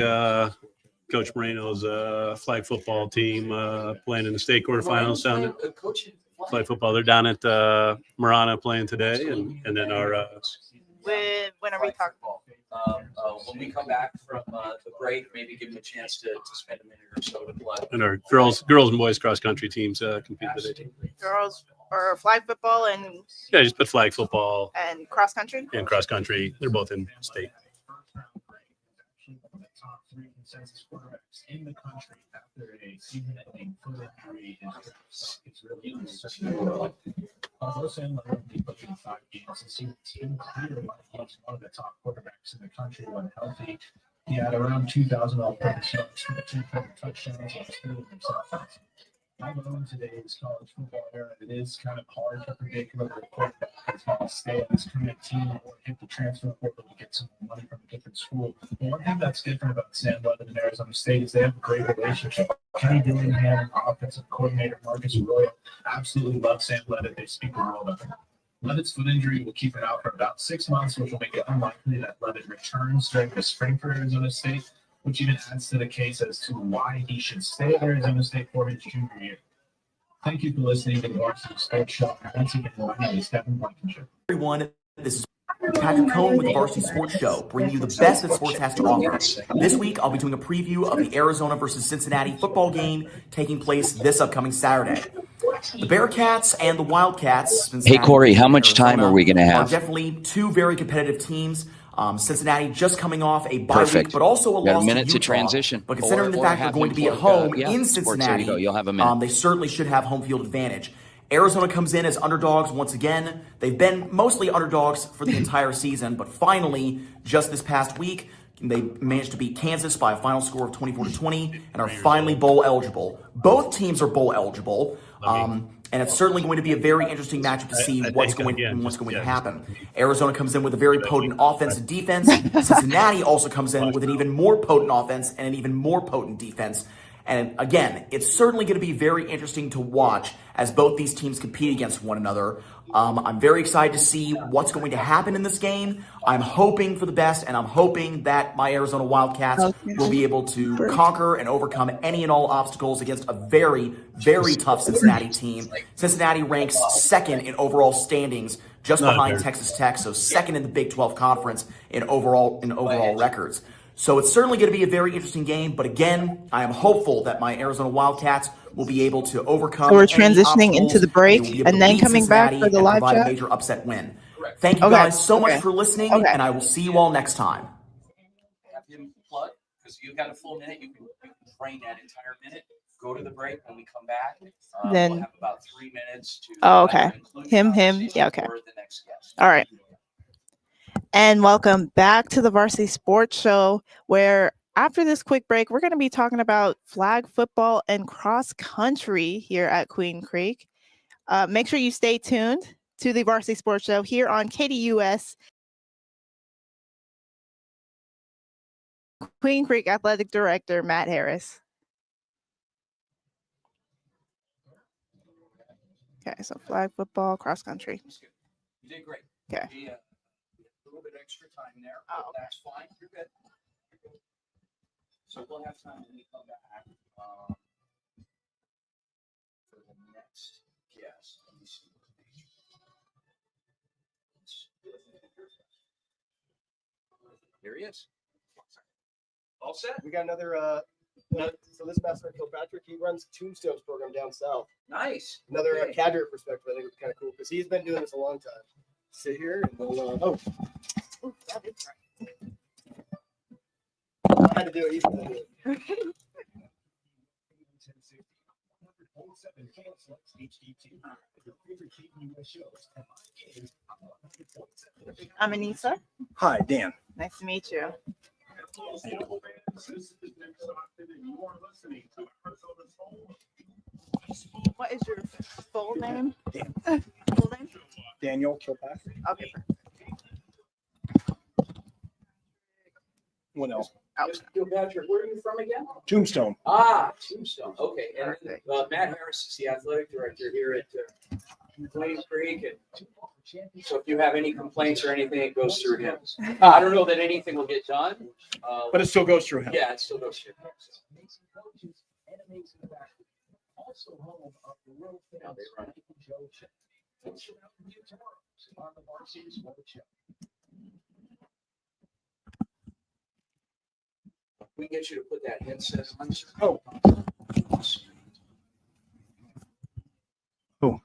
Coach Moreno's flag football team playing in the state quarterfinals down at flag football. They're down at Marana playing today, and then our When are we talking? When we come back from the break, maybe give them a chance to spend a minute or so to plug. and our girls and boys cross country teams compete today. Girls or flag football and Yeah, just put flag football cross country. and cross country. They're both in state. Top 3 consensus quarterbacks in the country after a season-ending foot injury. It's really interesting. Those in the room, he put in 5 games. It seemed clear that he's one of the top quarterbacks in the country when healthy. He had around 2,000 all-purpose yards, 15 touchdowns, and expanded himself. I know in today's college football era, it is kind of hard to predict whether a quarterback is going to stay on his current team or hit the transfer portal to get some money from a different school. But one thing that's different about Sam Levitt and Arizona State is they have a great relationship. Kenny Dillingham and offensive coordinator Marcus Arroyo absolutely love Sam Levitt. They speak the world of him. Levitt's foot injury will keep him out for about 6 months, which will make it unlikely that Levitt returns during the spring for Arizona State, which even adds to the case as to why he should stay at Arizona State for his junior year. Thank you for listening to the Varsity Sports Show. Once again, my name is Kevin Blankenship. Everyone, this is Patrick Cohn with the Varsity Sports Show, bringing you the best that sports has to offer. This week, I'll be doing a preview of the Arizona versus Cincinnati football game taking place this upcoming Saturday. The Bearcats and the Wildcats. Hey, Corey, how much Arizona, time are we going to have? Are definitely two very competitive teams. Cincinnati just coming off a bye Perfect. week, but also a Got loss a minute to to Utah. transition. But considering the Or fact they're have going him to be at plug, home yeah, in sports, there Cincinnati, you go. You'll have a minute. they certainly should have home field advantage. Arizona comes in as underdogs once again. They've been mostly underdogs for the entire season, but finally, just this past week, they managed to beat Kansas by a final score of 24-20 and are finally bowl eligible. Both teams are bowl eligible. And it's certainly going to be a very interesting matchup to see what's going to happen. Arizona comes in with a very potent offense and defense. Cincinnati also comes in with an even more potent offense and an even more potent defense. And again, it's certainly going to be very interesting to watch as both these teams compete against one another. I'm very excited to see what's going to happen in this game. I'm hoping for the best, and I'm hoping that my Arizona Wildcats will be able to conquer and overcome any and all obstacles against a very, very tough Cincinnati team. Cincinnati ranks second in overall standings, just behind Texas Tech, so second in the Big 12 Conference in overall records. So it's certainly going to be a very interesting game, but again, I am hopeful that my Arizona Wildcats will be able to overcome. So we're transitioning into the break and then coming back for the live chat. A major upset win. Thank you guys so much for listening, and I will see you all next time. Have him plug because you got a full minute. You can train that entire minute. Go to the break when we come back. Then we'll have about 3 minutes to. Oh, okay. Him. Yeah, okay. All right. And welcome back to the Varsity Sports Show, where after this quick break, we're going to be talking about flag football and cross country here at Queen Creek. Make sure you stay tuned to the Varsity Sports Show here on KDUS. Queen Creek Athletic Director Matt Harris. Okay, so flag football, cross country. You did great. Okay. A little bit extra time there. Oh, okay. That's fine. You're good. So we'll have time when we come back for the next guest. Let me see. Here he is. All set. We got another. So this Master Kilpatrick, he runs Tombstone's program down south. Nice. Another cadre perspective, I think it's kind of cool because he's been doing this a long time. Sit here and we'll. That is right. I had to do it. He's gonna do it. I'm Anissa. Hi, Dan. Nice to meet you. What is your full name? Dan. Full name? Daniel Kilpatrick. Okay. What else? Patrick, where are you from again? Tombstone. Ah, Tombstone. Okay. And Matt Harris is the athletic director here at Queen Creek. And so if you have any complaints or anything, it goes through him. I don't know that anything will get done. But it still goes through him. Yeah, it still goes through him. Also home of the world famous Joe Show. Thanks for having you tomorrow on the Varsity Sports Show. We can get you to put that headset on. Oh. All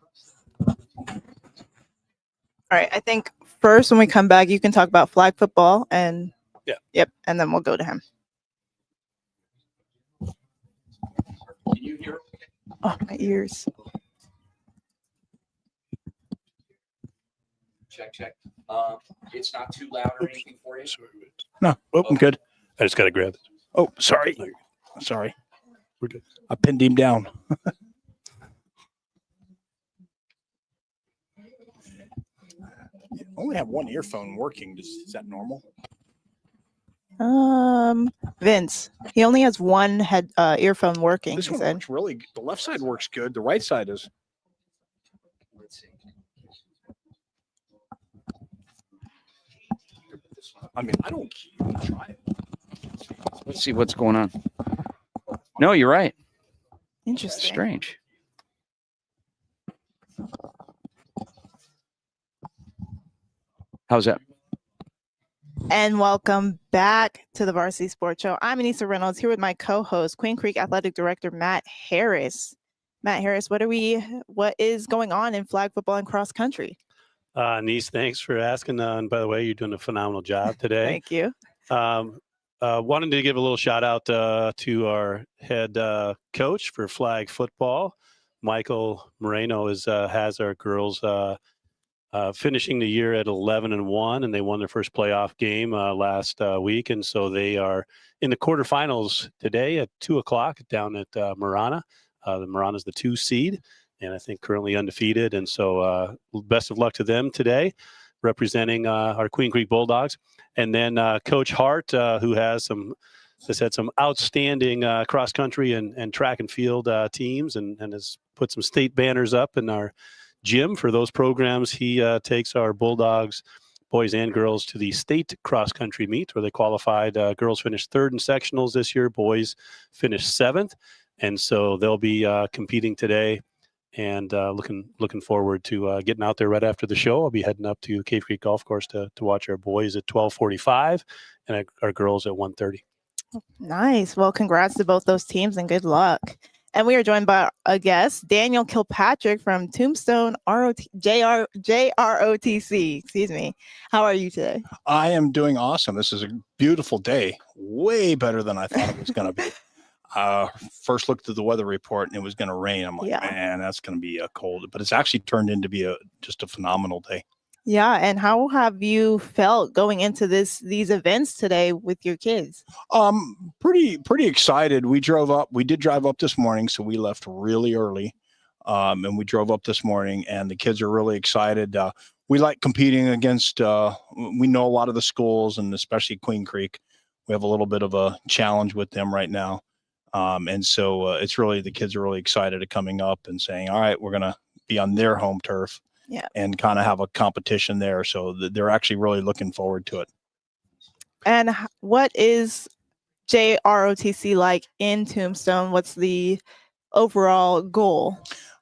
right. I think first when we come back, you can talk about flag football and yep, and then we'll go to him. Can you hear? Oh, my ears. Check, check. It's not too loud or anything for you? No, I'm good. I just got to grab it. Oh, sorry. Sorry. We're good. I pinned him down. You only have one earphone working. Is that normal? Vince, he only has one earphone working. This one works really. The left side works good. The right side is. Let's see. I mean, I don't try it. Let's see what's going on. No, you're right. Interesting. Strange. How's that? And welcome back to the Varsity Sports Show. I'm Anissa Reynolds here with my co-host, Queen Creek Athletic Director Matt Harris. Matt Harris, what is going on in flag football and cross country? Niece, thanks for asking. And by the way, you're doing a phenomenal job today. Thank you. Wanted to give a little shout out to our head coach for flag football. Michael Moreno has our girls finishing the year at 11-1, and they won their first playoff game last week, and so they are in the quarterfinals today at 2:00 down at Marana. The Marana's the 2 seed, and I think currently undefeated. And so best of luck to them today, representing our Queen Creek Bulldogs. And then Coach Hart, who has had some outstanding cross country and track and field teams, and has put some state banners up in our gym for those programs. He takes our Bulldogs, boys and girls, to the state cross country meet where they qualified. Girls finished 3rd in sectionals this year. Boys finished 7th. And so they'll be competing today, and looking forward to getting out there right after the show. I'll be heading up to Cave Creek Golf Course to watch our boys at 12:45 and our girls at 1:30. Nice. Well, congrats to both those teams and good luck. And we are joined by a guest, Daniel Kilpatrick from Tombstone JROTC. Excuse me. How are you today? I am doing awesome. This is a beautiful day. Way better than I thought it was going to be. First looked at the weather report and it was going to rain. I'm like, man, that's going to be a cold. But it's actually turned into be just a phenomenal day. Yeah. And how have you felt going into these events today with your kids? Pretty excited. We did drive up this morning, so we left really early. And we drove up this morning, and the kids are really excited. We like competing against, we know a lot of the schools, and especially Queen Creek. We have a little bit of a challenge with them right now. And so it's really, the kids are really excited at coming up and saying, all right, we're going to be on their home turf. Yeah. And kind of have a competition there. So they're actually really looking forward to it. And what is JROTC like in Tombstone? What's the overall goal?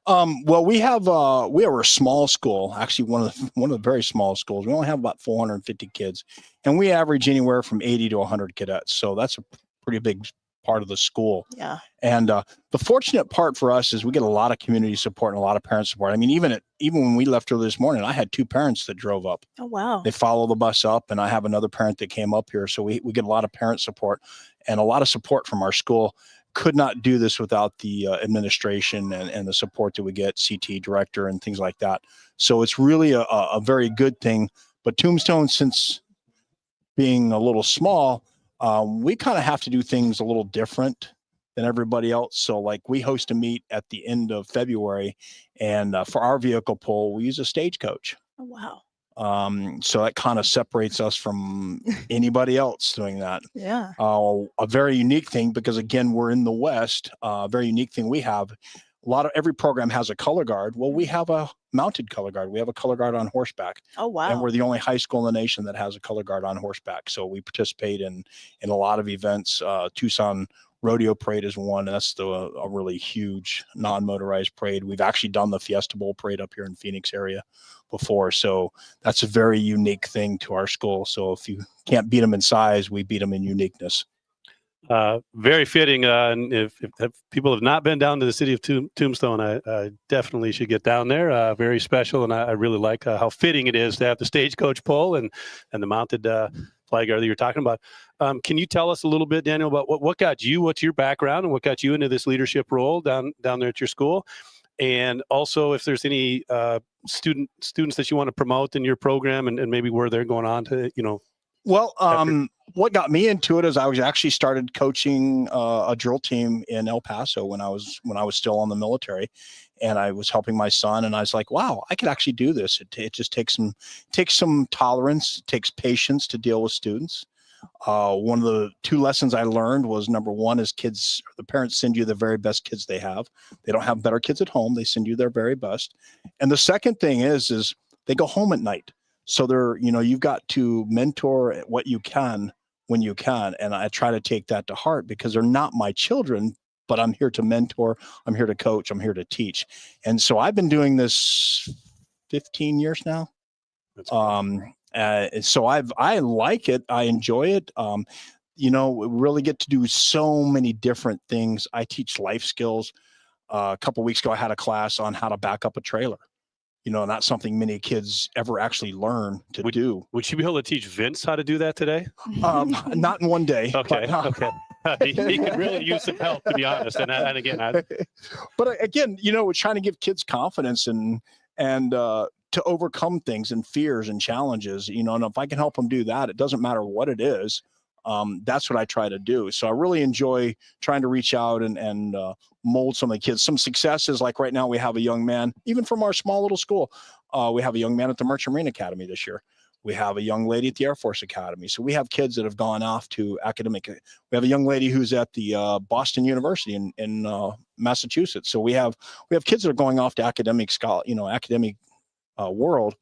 Well, we are a small school, actually one of the very small schools. We only have about 450 kids, and we average anywhere from 80 to 100 cadets. So that's a pretty big part of the school. Yeah. And the fortunate part for us is we get a lot of community support and a lot of parent support. I mean, even when we left early this morning, I had 2 parents that drove up. Oh, wow. They follow the bus up, and I have another parent that came up here. So we get a lot of parent support and a lot of support from our school. Could not do this without the administration and the support that we get, CT director and things like that. So it's really a very good thing. But Tombstone, since being a little small, we kind of have to do things a little different than everybody else. So like we host a meet at the end of February, and for our vehicle pull, we use a stagecoach. Oh, wow. So that kind of separates us from anybody else doing that. Yeah. A very unique thing, because again, we're in the West, a very unique thing we have. Every program has a color guard. Well, we have a mounted color guard. We have a color guard on horseback. Oh, wow. And we're the only high school in the nation that has a color guard on horseback. So we participate in a lot of events. Tucson Rodeo Parade is one. That's a really huge non-motorized parade. We've actually done the Fiesta Bowl parade up here in Phoenix area before. So that's a very unique thing to our school. So if you can't beat them in size, we beat them in uniqueness. Very fitting. And if people have not been down to the city of Tombstone, I definitely should get down there. Very special, and I really like how fitting it is to have the stagecoach pole and the mounted flag guard that you're talking about. Can you tell us a little bit, Daniel, about what got you? What's your background and what got you into this leadership role down there at your school? And also, if there's any students that you want to promote in your program, and maybe where they're going on to, Well, what got me into it is I was actually started coaching a drill team in El Paso when I was still on the military, and I was helping my son, and I was like, wow, I could actually do this. It just takes some tolerance, it takes patience to deal with students. One of the 2 lessons I learned was, number one is the parents send you the very best kids they have. They don't have better kids at home. They send you their very best. And the second thing is they go home at night. So you've got to mentor what you can when you can. And I try to take that to heart because they're not my children, but I'm here to mentor. I'm here to coach. I'm here to teach. And so I've been doing this 15 years now. So I like it. I enjoy it. We really get to do so many different things. I teach life skills. A couple of weeks ago, I had a class on how to back up a trailer. Not something many kids ever actually learn to do. Would you be able to teach Vince how to do that today? Not in one day. Okay. Okay. He could really use some help, to be honest. And again, but again, we're trying to give kids confidence and to overcome things and fears and challenges. And if I can help them do that, it doesn't matter what it is. That's what I try to do. So I really enjoy trying to reach out and mold some of the kids. Some successes, like right now we have a young man, even from our small little school, we have a young man at the Merchant Marine Academy this year. We have a young lady at the Air Force Academy. So we have kids that have gone off to academic. We have a young lady who's at the Boston University in Massachusetts. So we have kids that are going off to academic world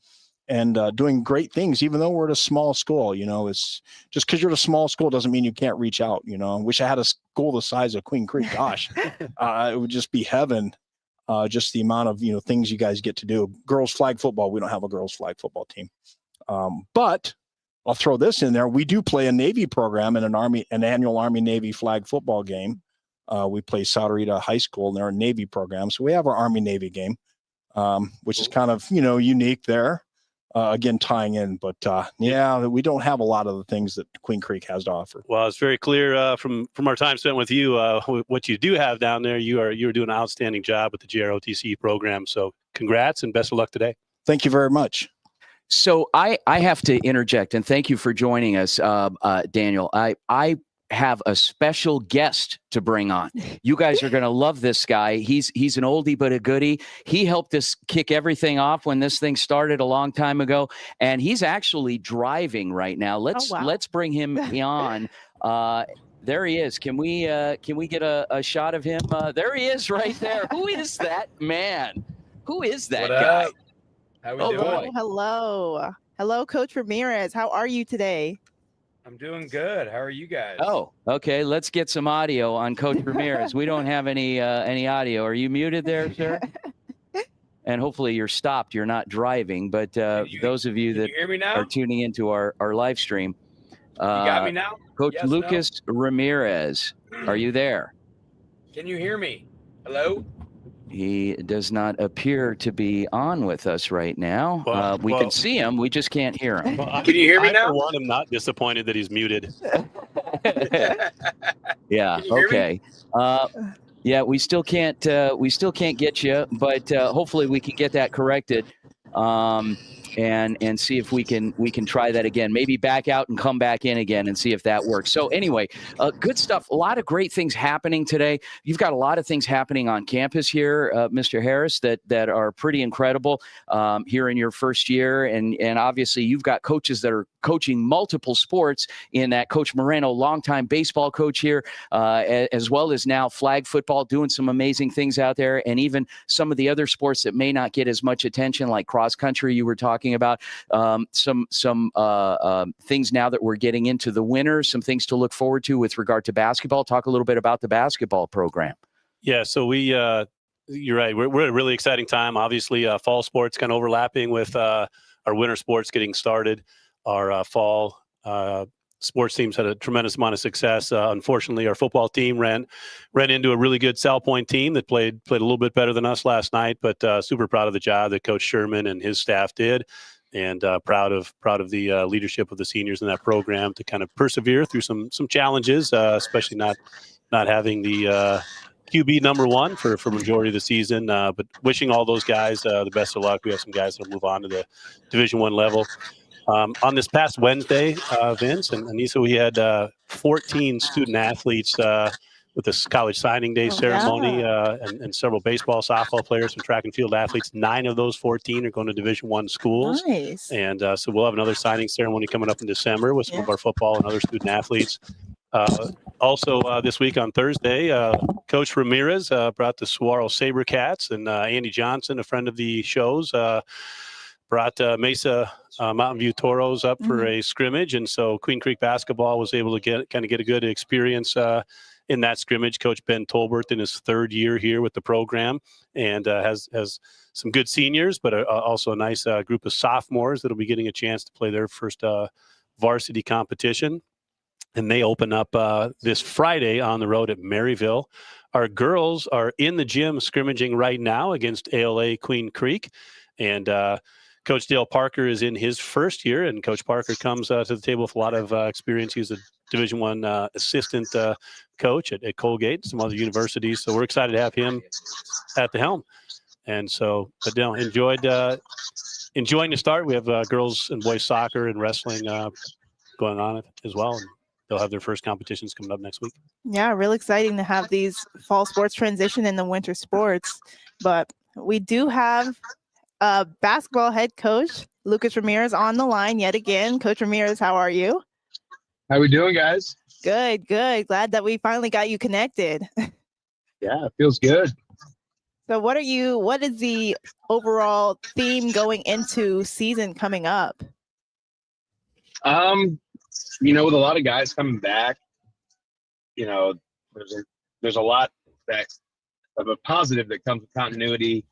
and doing great things, even though we're at a small school. It's just because you're at a small school doesn't mean you can't reach out. I wish I had a school the size of Queen Creek. Gosh, it would just be heaven. Just the amount of things you guys get to do. Girls flag football, we don't have a girls flag football team, but I'll throw this in there. We do play a Navy program in an annual Army Navy flag football game. We play Sauterita High School, and they're a Navy program, so we have our Army Navy game, which is kind of unique there. Again, tying in, but we don't have a lot of the things that Queen Creek has to offer. Well, it's very clear from our time spent with you, what you do have down there. You're doing an outstanding job with the JROTC program. So congrats and best of luck today. Thank you very much. So I have to interject, and thank you for joining us, Daniel. I have a special guest to bring on. You guys are going to love this guy. He's an oldie but a goodie. He helped us kick everything off when this thing started a long time ago, and he's actually driving right now. Let's bring him on. There he is. Can we get a shot of him? There he is right there. Who is that man? Who is that guy? How we doing? Hello, Coach Ramirez. How are you today? I'm doing good. How are you guys? Oh, okay. Let's get some audio on Coach Ramirez. We don't have any audio. Are you muted there, sir? And hopefully you're stopped. You're not driving. But those of you that are tuning into our live stream, you got me now? Coach Lucas Ramirez, are you there? Can you hear me? Hello? He does not appear to be on with us right now. We can see him. We just can't hear him. Can you hear me now? I'm not disappointed that he's muted. Yeah. Okay. Yeah, we still can't get you, but hopefully we can get that corrected. and see if we can try that again. Maybe back out and come back in again and see if that works. So anyway, good stuff. A lot of great things happening today. You've got a lot of things happening on campus here, Mr. Harris, that are pretty incredible here in your first year, and obviously you've got coaches that are coaching multiple sports in that. Coach Moreno, longtime baseball coach here, as well as now flag football, doing some amazing things out there, and even some of the other sports that may not get as much attention, like cross country you were talking about. Some things now that we're getting into the winter, some things to look forward to with regard to basketball. Talk a little bit about the basketball program. Yeah, so you're right. We're at a really exciting time. Obviously, fall sports kind of overlapping with our winter sports getting started. Our fall sports teams had a tremendous amount of success. Unfortunately, our football team ran into a really good South Point team that played a little bit better than us last night. But super proud of the job that Coach Sherman and his staff did, and proud of the leadership of the seniors in that program to kind of persevere through some challenges, especially not having the QB number one for majority of the season. But wishing all those guys the best of luck. We have some guys that'll move on to the Division I level. On this past Wednesday, Vince and Anissa, we had 14 student athletes with this college signing day ceremony, and several baseball, softball players, some track and field athletes. 9 of those 14 are going to Division I schools. Nice. And so we'll have another signing ceremony coming up in December with some of our football and other student athletes. Also, this week on Thursday, Coach Ramirez brought the Saguaro SaberCats, and Andy Johnson, a friend of the show's, brought Mesa Mountain View Toros up for a scrimmage. And so Queen Creek basketball was able to get a good experience in that scrimmage. Coach Ben Tolbert in his 3rd year here with the program, and has some good seniors, but also a nice group of sophomores that'll be getting a chance to play their first varsity competition. And they open up this Friday on the road at Maryville. Our girls are in the gym scrimmaging right now against ALA Queen Creek. And Coach Dale Parker is in his 1st year, and Coach Parker comes to the table with a lot of experience. He's a Division I assistant coach at Colgate and some other universities. So we're excited to have him at the helm. And so, but enjoying the start. We have girls and boys soccer and wrestling going on as well. And they'll have their first competitions coming up next week. Yeah, really exciting to have these fall sports transition in the winter sports. But we do have basketball head coach Lucas Ramirez on the line yet again. Coach Ramirez, how are you? How we doing, guys? Good. Glad that we finally got you connected. Yeah, it feels good. So what is the overall theme going into season coming up? With a lot of guys coming back, there's a lot of a positive that comes with continuity.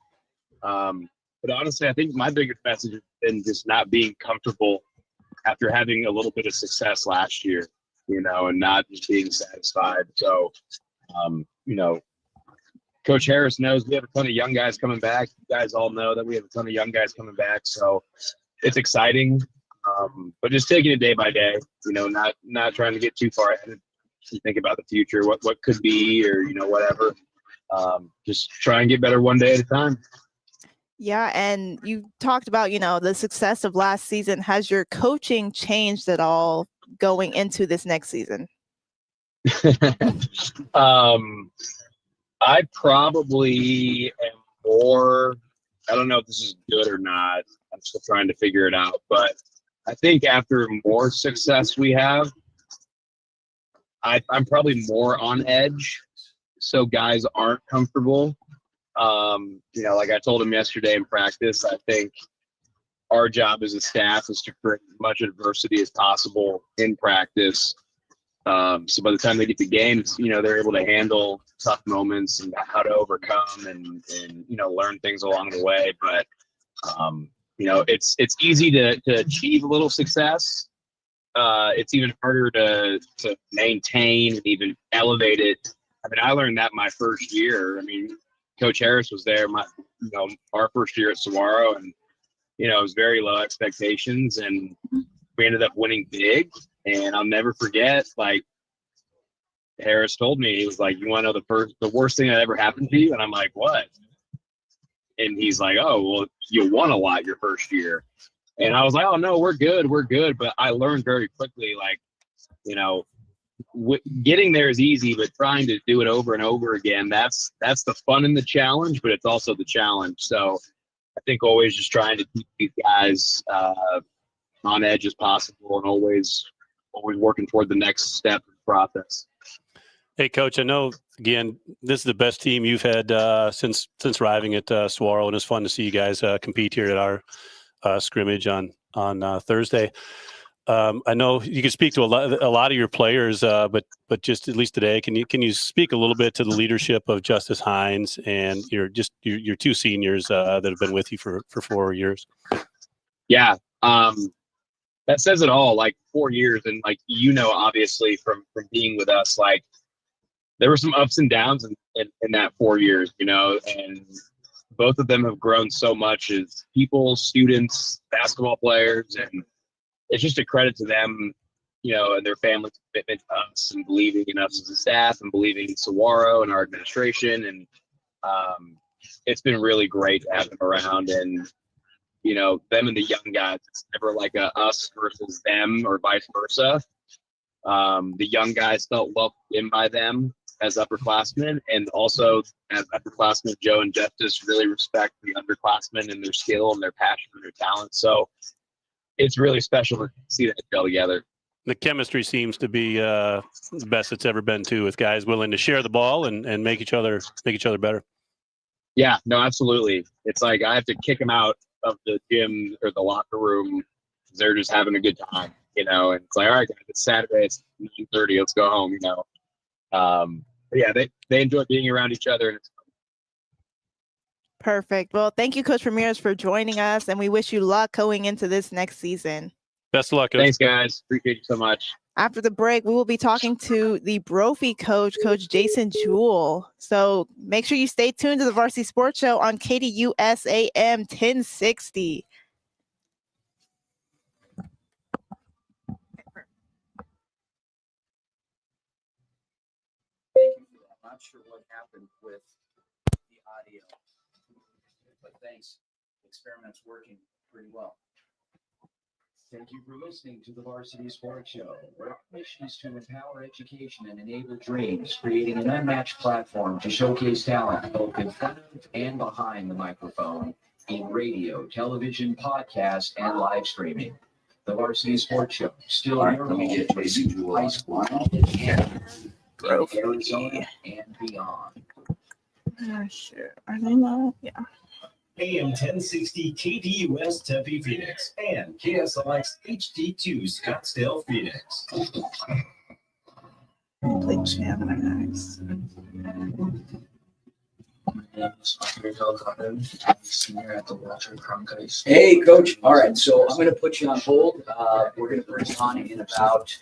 But honestly, I think my biggest message has been just not being comfortable after having a little bit of success last year, and not just being satisfied. So, Coach Harris knows we have a ton of young guys coming back. You guys all know that we have a ton of young guys coming back. So it's exciting, but just taking it day by day, not trying to get too far ahead and think about the future, what could be, or, whatever. Just try and get better one day at a time. Yeah, and you talked about, the success of last season. Has your coaching changed at all going into this next season? I probably am more, I don't know if this is good or not. I'm still trying to figure it out. But I think after more success we have, I'm probably more on edge. So guys aren't comfortable. Like I told him yesterday in practice, I think our job as a staff is to create as much adversity as possible in practice. So by the time they get to games, they're able to handle tough moments and how to overcome and learn things along the way. But, it's easy to achieve a little success. It's even harder to maintain and even elevate it. I learned that my first year. Coach Harris was there our first year at Saguaro, and it was very low expectations, and we ended up winning big. And I'll never forget, Harris told me, he was like, "You want to know the worst thing that ever happened to you?" And I'm like, "What?" And he's like, "Oh, well, you won a lot your first year." And I was like, oh no, we're good. But I learned very quickly, like, you know, getting there is easy, but trying to do it over and over again, that's the fun and the challenge, but it's also the challenge. So I think always just trying to keep these guys on edge as possible, and always working toward the next step in the process. Hey, Coach, I know, again, this is the best team you've had since arriving at Saguaro, and it's fun to see you guys compete here at our scrimmage on Thursday. I know you can speak to a lot of your players, but just at least today, can you speak a little bit to the leadership of Justice Hines and your two seniors that have been with you for 4 years? Yeah, that says it all. Like 4 years, and like, you know, obviously from being with us, like there were some ups and downs in that 4 years, you know, and both of them have grown so much as people, students, basketball players, and it's just a credit to them, you know, and their family's commitment to us and believing in us as a staff and believing in Saguaro and our administration. And it's been really great to have them around, and, you know, them and the young guys, it's never like a us versus them or vice versa. The young guys felt welcomed in by them as upperclassmen, and also as upperclassmen, Joe and Justice really respect the underclassmen and their skill and their passion and their talent. So it's really special to see that gel together. The chemistry seems to be the best it's ever been too, with guys willing to share the ball and make each other better. Yeah, no, absolutely. It's like I have to kick them out of the gym or the locker room because they're just having a good time, you know. And it's like, all right, guys, it's Saturday, it's 9:30, let's go home, you know. But yeah, they enjoy being around each other, and it's fun. Perfect. Well, thank you, Coach Ramirez, for joining us, and we wish you luck going into this next season. Best of luck, Coach. Thanks, guys. Appreciate you so much. After the break, we will be talking to the Brophy coach, Coach Jason Jewell. So make sure you stay tuned to the Varsity Sports Show on KDUS AM 1060. I'm not sure what happened with the audio, but thanks. The experiment's working pretty well. Thank you for listening to the Varsity Sports Show, where our mission is to empower education and enable dreams, creating an unmatched platform to showcase talent both in front of and behind the microphone in radio, television, podcast, and live streaming. The Varsity Sports Show, still your home for high school and Arizona and beyond. Sure. Are they not? Yeah. AM 1060 KDUS Tempe Phoenix and KSLX HD2 Scottsdale Phoenix. Please, man, Hey, Coach. All right, so I'm going to put you on hold. We're going to bring you on in about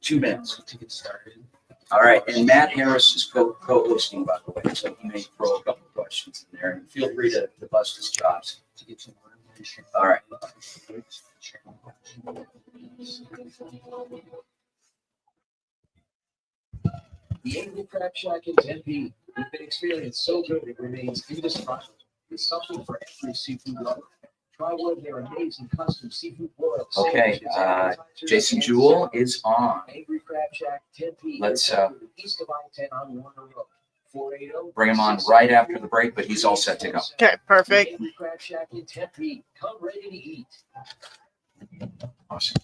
2 minutes to get started. All right, and Matt Harris is co-hosting, by the way, so he may throw a couple of questions in there, and feel free to bust his chops. All right. The Angry Crab Shack in Tempe, we've been experienced so good it remains indescribable. It's something for every seafood lover. Try one of their amazing custom seafood boiled sandwiches. Okay, Jason Jewell is on. Angry Crab Shack Tempe. Let's east of I-10 on Warner Road. 480. Bring him on right after the break, but he's all set to go. Okay, perfect. Angry Crab Shack in Tempe. Come ready to eat. Awesome.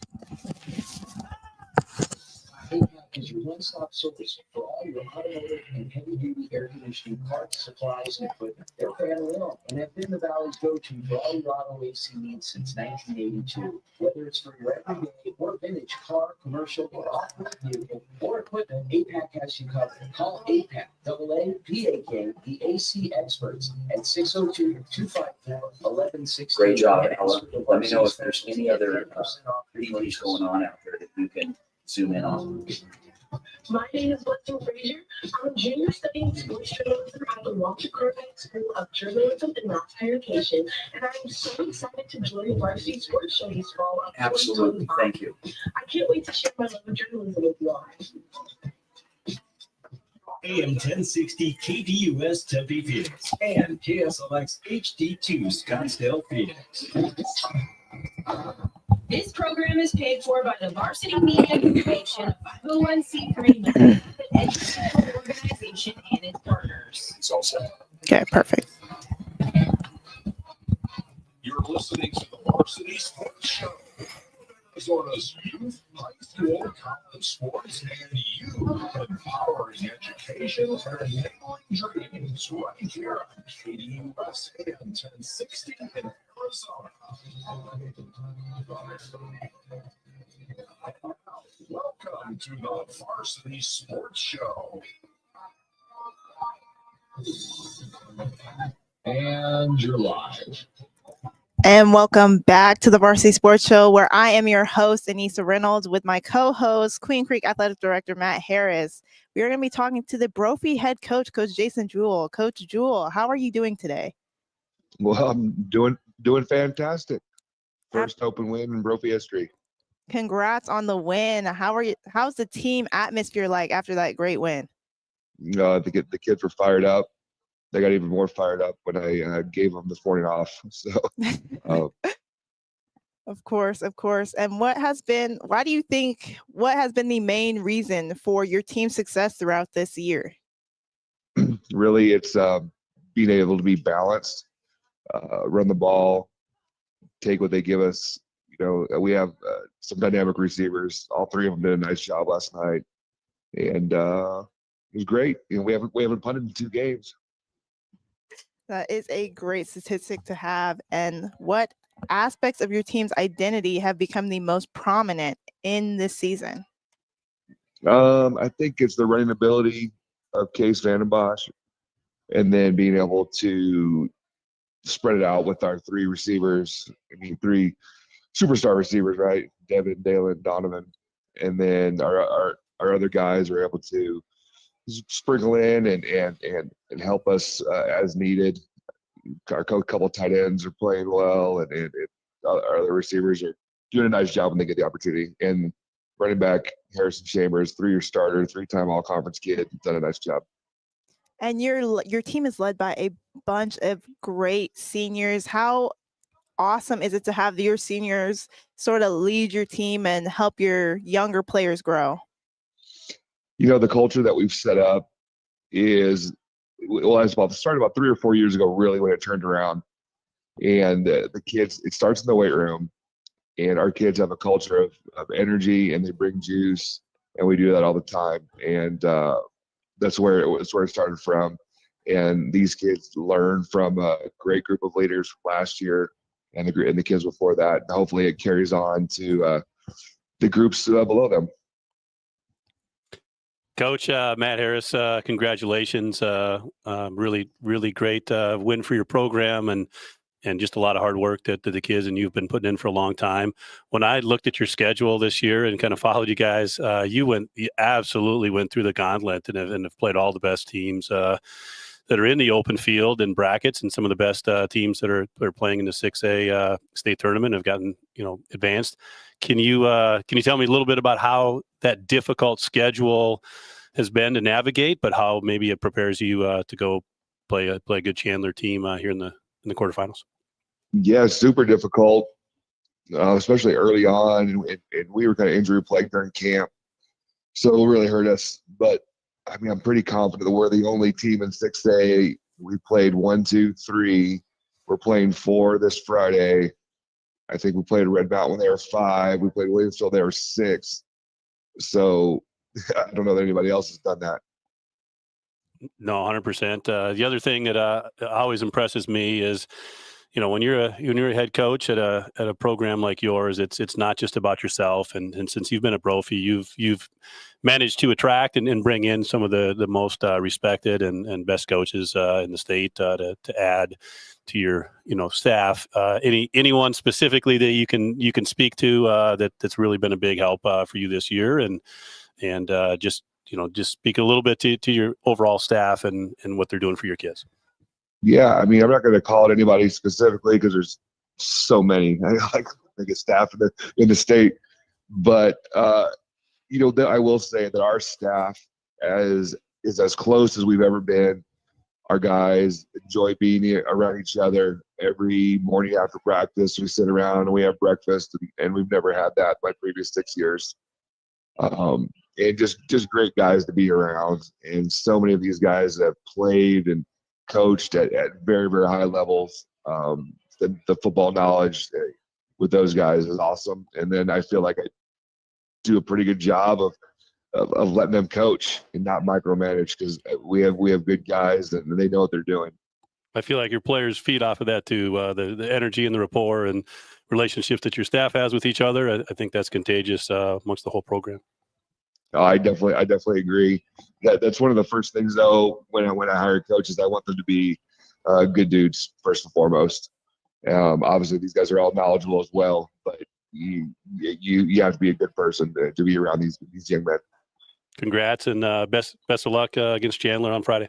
APAC is your one-stop service for all your automotive and heavy-duty air conditioning parts, supplies, and equipment. They're family-owned and have been the Valley's go-to for all your auto AC needs since 1982. Whether it's for your everyday or vintage car, commercial, or off-road vehicle or equipment, APAC has you covered. Call APAC, AAPAK, the AC experts at 602-254-1160. Great job, Ella. Let me know if there's any other things going on out there that you can zoom in on. My name is Blessing Frazier. I'm a junior studying sports journalism at the Walter Cronkite School of Journalism and Mass Communication, and I'm so excited to join the Varsity Sports Show this fall. Absolutely, thank you. I can't wait to share my love of journalism with you all. AM 1060 KDUS Tempe Phoenix and KSLX HD2 Scottsdale Phoenix. This program is paid for by the Varsity Media Foundation, a 501c3 nonprofit educational organization and its partners. Okay, perfect. You're listening to the Varsity Sports Show. Arizona's youth, high school, college sports, and you empowering education and enabling dreams right here on KDUS AM 1060 in Arizona. Welcome to the Varsity Sports Show. And you're live. And welcome back to the Varsity Sports Show, where I am your host, Anissa Reynolds, with my co-host, Queen Creek Athletic Director, Matt Harris. We are going to be talking to the Brophy head coach, Coach Jason Jewell. Coach Jewell, how are you doing today? Well, I'm doing fantastic. First open win in Brophy history. Congrats on the win. How's the team atmosphere like after that great win? The kids were fired up. They got even more fired up when I gave them this morning off. So, Of course. And what has been the main reason for your team's success throughout this year? really, it's being able to be balanced, run the ball, take what they give us. You know, we have some dynamic receivers. All three of them did a nice job last night, and it was great. You know, we haven't punted in 2 games. That is a great statistic to have. And what aspects of your team's identity have become the most prominent in this season? I think it's the running ability of Case Vandenbosch, and then being able to spread it out with our 3 receivers. I mean, 3 superstar receivers, right? Devin, Dalen, Donovan, and then our other guys are able to sprinkle in and help us as needed. Our couple of tight ends are playing well, and our other receivers are doing a nice job when they get the opportunity. And running back Harrison Chambers, 3-year starter, 3-time all-conference kid, done a nice job. And your team is led by a bunch of great seniors. How awesome is it to have your seniors sort of lead your team and help your younger players grow? You know, the culture that we've set up is, well, it started about 3 or 4 years ago, really, when it turned around. And the kids, it starts in the weight room, and our kids have a culture of energy, and they bring juice, and we do that all the time. And that's where it started from. And these kids learn from a great group of leaders from last year and the kids before that. And hopefully it carries on to the groups below them. Coach Matt Harris, congratulations. Really, really great win for your program, and just a lot of hard work that the kids and you've been putting in for a long time. When I looked at your schedule this year and kind of followed you guys, you absolutely went through the gauntlet and have played all the best teams that are in the open field and brackets, and some of the best teams that are playing in the 6A state tournament have gotten, advanced. Can you tell me a little bit about how that difficult schedule has been to navigate, but how maybe it prepares you to go play a good Chandler team here in the quarterfinals? Yeah, super difficult, especially early on, and we were kind of injury plagued during camp, so it really hurt us. But I mean, I'm pretty confident that we're the only team in 6A. We played 1, 2, 3. We're playing 4 this Friday. I think we played Red Mountain when they were 5. We played Williamsville, they were 6. So I don't know that anybody else has done that. No, 100%. The other thing that always impresses me is, when you're a head coach at a program like yours, it's not just about yourself. And since you've been at Brophy, you've managed to attract and bring in some of the most respected and best coaches in the state to add to your staff. Anyone specifically that you can speak to that's really been a big help for you this year, and just speak a little bit to your overall staff and what they're doing for your kids. Yeah, I mean, I'm not going to call it anybody specifically because there's so many. I get staff in the state, but I will say that our staff is as close as we've ever been. Our guys enjoy being around each other. every morning after practice. We sit around and we have breakfast, and we've never had that my previous 6 years. And just great guys to be around. And so many of these guys have played and coached at very, very high levels. The football knowledge with those guys is awesome. And then I feel like I do a pretty good job of letting them coach and not micromanage, because we have good guys and they know what they're doing. I feel like your players feed off of that too. The energy and the rapport and relationships that your staff has with each other. I think that's contagious amongst the whole program. I definitely agree. That's one of the first things, though, when I hire coaches, I want them to be good dudes first and foremost. Obviously, these guys are all knowledgeable as well, but you have to be a good person to be around these young men. Congrats and best of luck against Chandler on Friday.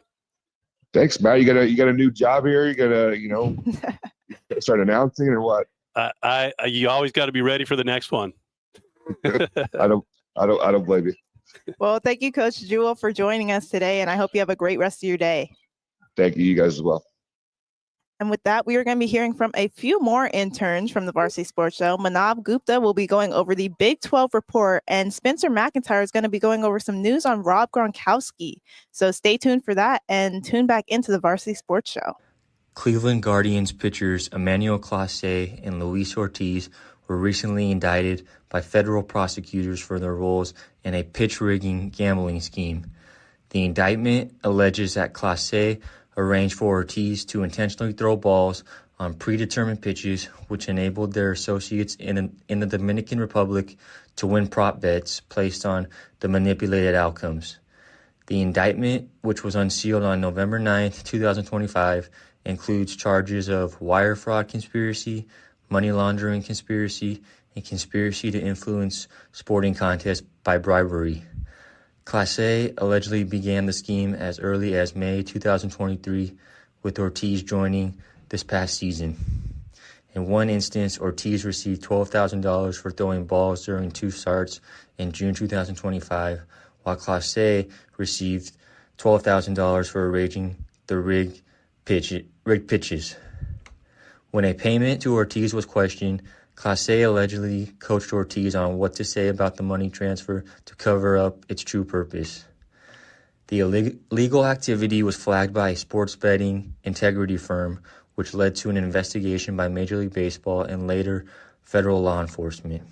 Thanks, Matt. You got a new job here. You gotta start announcing or what? You always got to be ready for the next one. I don't blame you. Well, thank you, Coach Jewell, for joining us today, and I hope you have a great rest of your day. Thank you. You guys as well. And with that, we are going to be hearing from a few more interns from the Varsity Sports Show. Manav Gupta will be going over the Big 12 report, and Spencer McIntyre is going to be going over some news on Rob Gronkowski. So stay tuned for that and tune back into the Varsity Sports Show. Cleveland Guardians pitchers Emmanuel Clase and Luis Ortiz were recently indicted by federal prosecutors for their roles in a pitch rigging gambling scheme. The indictment alleges that Clase arranged for Ortiz to intentionally throw balls on predetermined pitches, which enabled their associates in the Dominican Republic to win prop bets placed on the manipulated outcomes. The indictment, which was unsealed on November 9th, 2025, includes charges of wire fraud conspiracy, money laundering conspiracy, and conspiracy to influence sporting contests by bribery. Clase allegedly began the scheme as early as May 2023, with Ortiz joining this past season. In one instance, Ortiz received $12,000 for throwing balls during 2 starts in June 2025, while Clase received $12,000 for arranging the rigged pitches. When a payment to Ortiz was questioned, Clase allegedly coached Ortiz on what to say about the money transfer to cover up its true purpose. The illegal activity was flagged by a sports betting integrity firm, which led to an investigation by Major League Baseball and later federal law enforcement.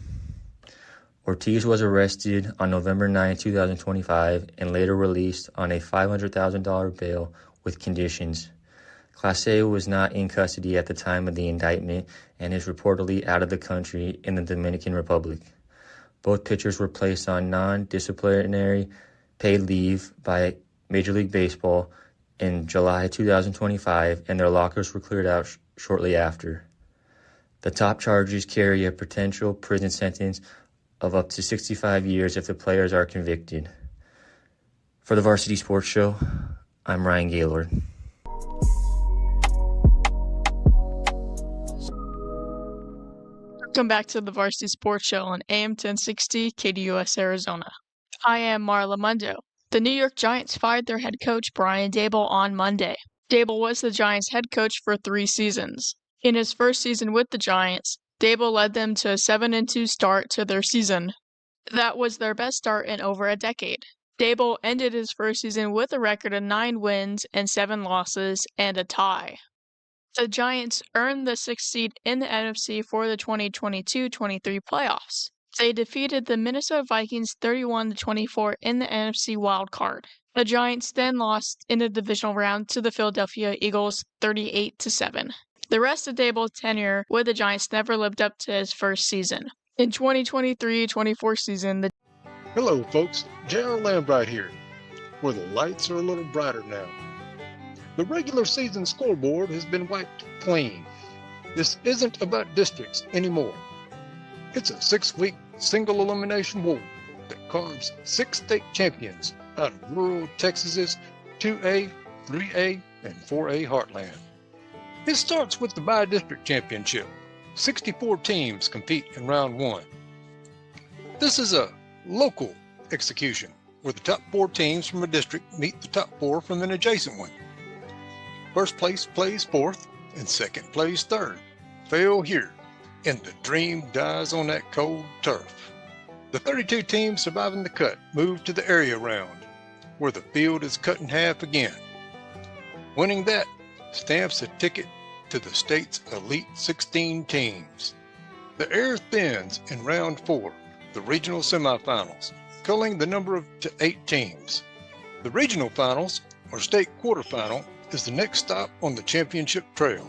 Ortiz was arrested on November 9, 2025, and later released on a $500,000 bail with conditions. Clase was not in custody at the time of the indictment and is reportedly out of the country in the Dominican Republic. Both pitchers were placed on non-disciplinary paid leave by Major League Baseball in July 2025, and their lockers were cleared out shortly after. The top charges carry a potential prison sentence of up to 65 years if the players are convicted. For the Varsity Sports Show, I'm Ryan Gaylord. Welcome back to the Varsity Sports Show on AM 1060 KDUS Arizona. I am Marla Mundo. The New York Giants fired their head coach Brian Daboll on Monday. Daboll was the Giants' head coach for 3 seasons. In his first season with the Giants, Daboll led them to a 7-2 start to their season. That was their best start in over a decade. Daboll ended his first season with a record of 9 wins and 7 losses and a tie. The Giants earned the 6th seed in the NFC for the 2022-23 playoffs. They defeated the Minnesota Vikings 31-24 in the NFC wild card. The Giants then lost in the divisional round to the Philadelphia Eagles 38-7. The rest of Daboll's tenure with the Giants never lived up to his first season. In 2023-24 season, Hello, folks. J.R. Lambright here, where the lights are a little brighter now. The regular season scoreboard has been wiped clean. This isn't about districts anymore. It's a 6-week single elimination war that carves 6 state champions out of rural Texas's 2A, 3A, and 4A heartland. It starts with the bi-district championship. 64 teams compete in round 1. This is a local execution where the top 4 teams from a district meet the top 4 from an adjacent one. First place plays 4th, and second plays third, fail here, and the dream dies on that cold turf. The 32 teams surviving the cut move to the area round, where the field is cut in half again. Winning that stamps a ticket to the state's Elite 16 teams. The air thins in round 4, the regional semifinals, culling the number to 8 teams. The regional finals, or state quarterfinal, is the next stop on the championship trail.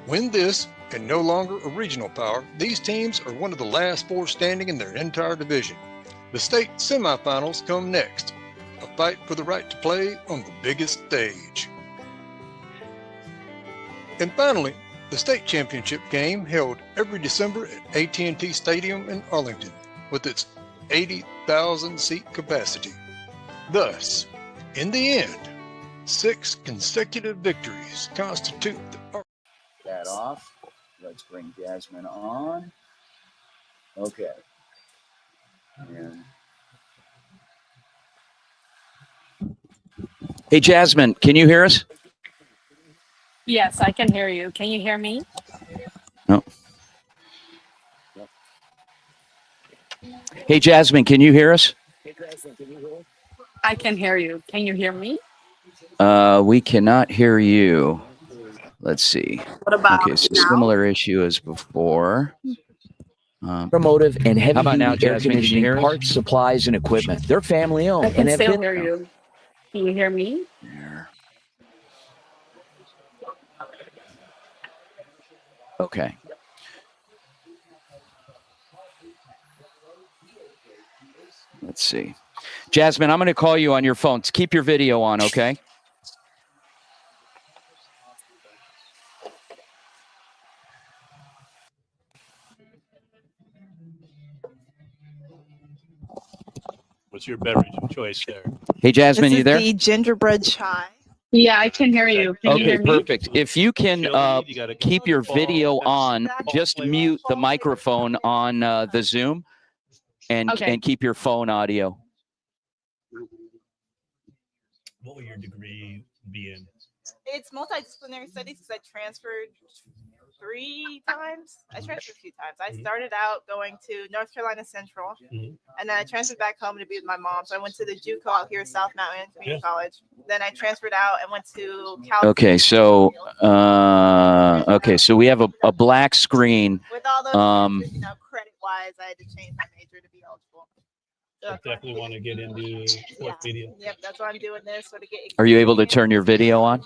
Win this, and no longer a regional power, these teams are one of the last 4 standing in their entire division. The state semifinals come next, a fight for the right to play on the biggest stage. And finally, the state championship game held every December at AT&T Stadium in Arlington with its 80,000 seat capacity. Thus, in the end, 6 consecutive victories constitute the That off. Let's bring Jasmine on. Okay. And hey, Jasmine, can you hear us? Yes, I can hear you. Can you hear me? No. Hey, Jasmine, can you hear us? I can hear you. Can you hear me? We cannot hear you. Let's see. What about okay, so now? similar issue as before. Automotive and How about now, heavy-duty air Jasmine? Can you conditioning hear us? parts, supplies, and equipment. They're family-owned I and can have still been hear you. Can you hear me? Okay. Let's see. Jasmine, I'm going to call you on your phone. Keep your video on, okay? What's your beverage of choice there? Hey, Jasmine, This you is there? the gingerbread chai. Yeah, I can hear you. Can you Okay, hear me? perfect. If you can keep your video on, just mute the microphone on the Zoom and keep your phone audio. What will your degree be in? It's multidisciplinary studies because I transferred 3 times. I transferred a few times. I started out going to North Carolina Central, and then I transferred back home to be with my mom. So I went to the JUCO out here, South Mountain Community College. Then I transferred out and went to Cal. Okay, so so we have a black screen. With all those, credit-wise, I had to change my major to be eligible. So Definitely want to get into sports media. Yep, that's why I'm doing this. So to get Are you able to turn your video on?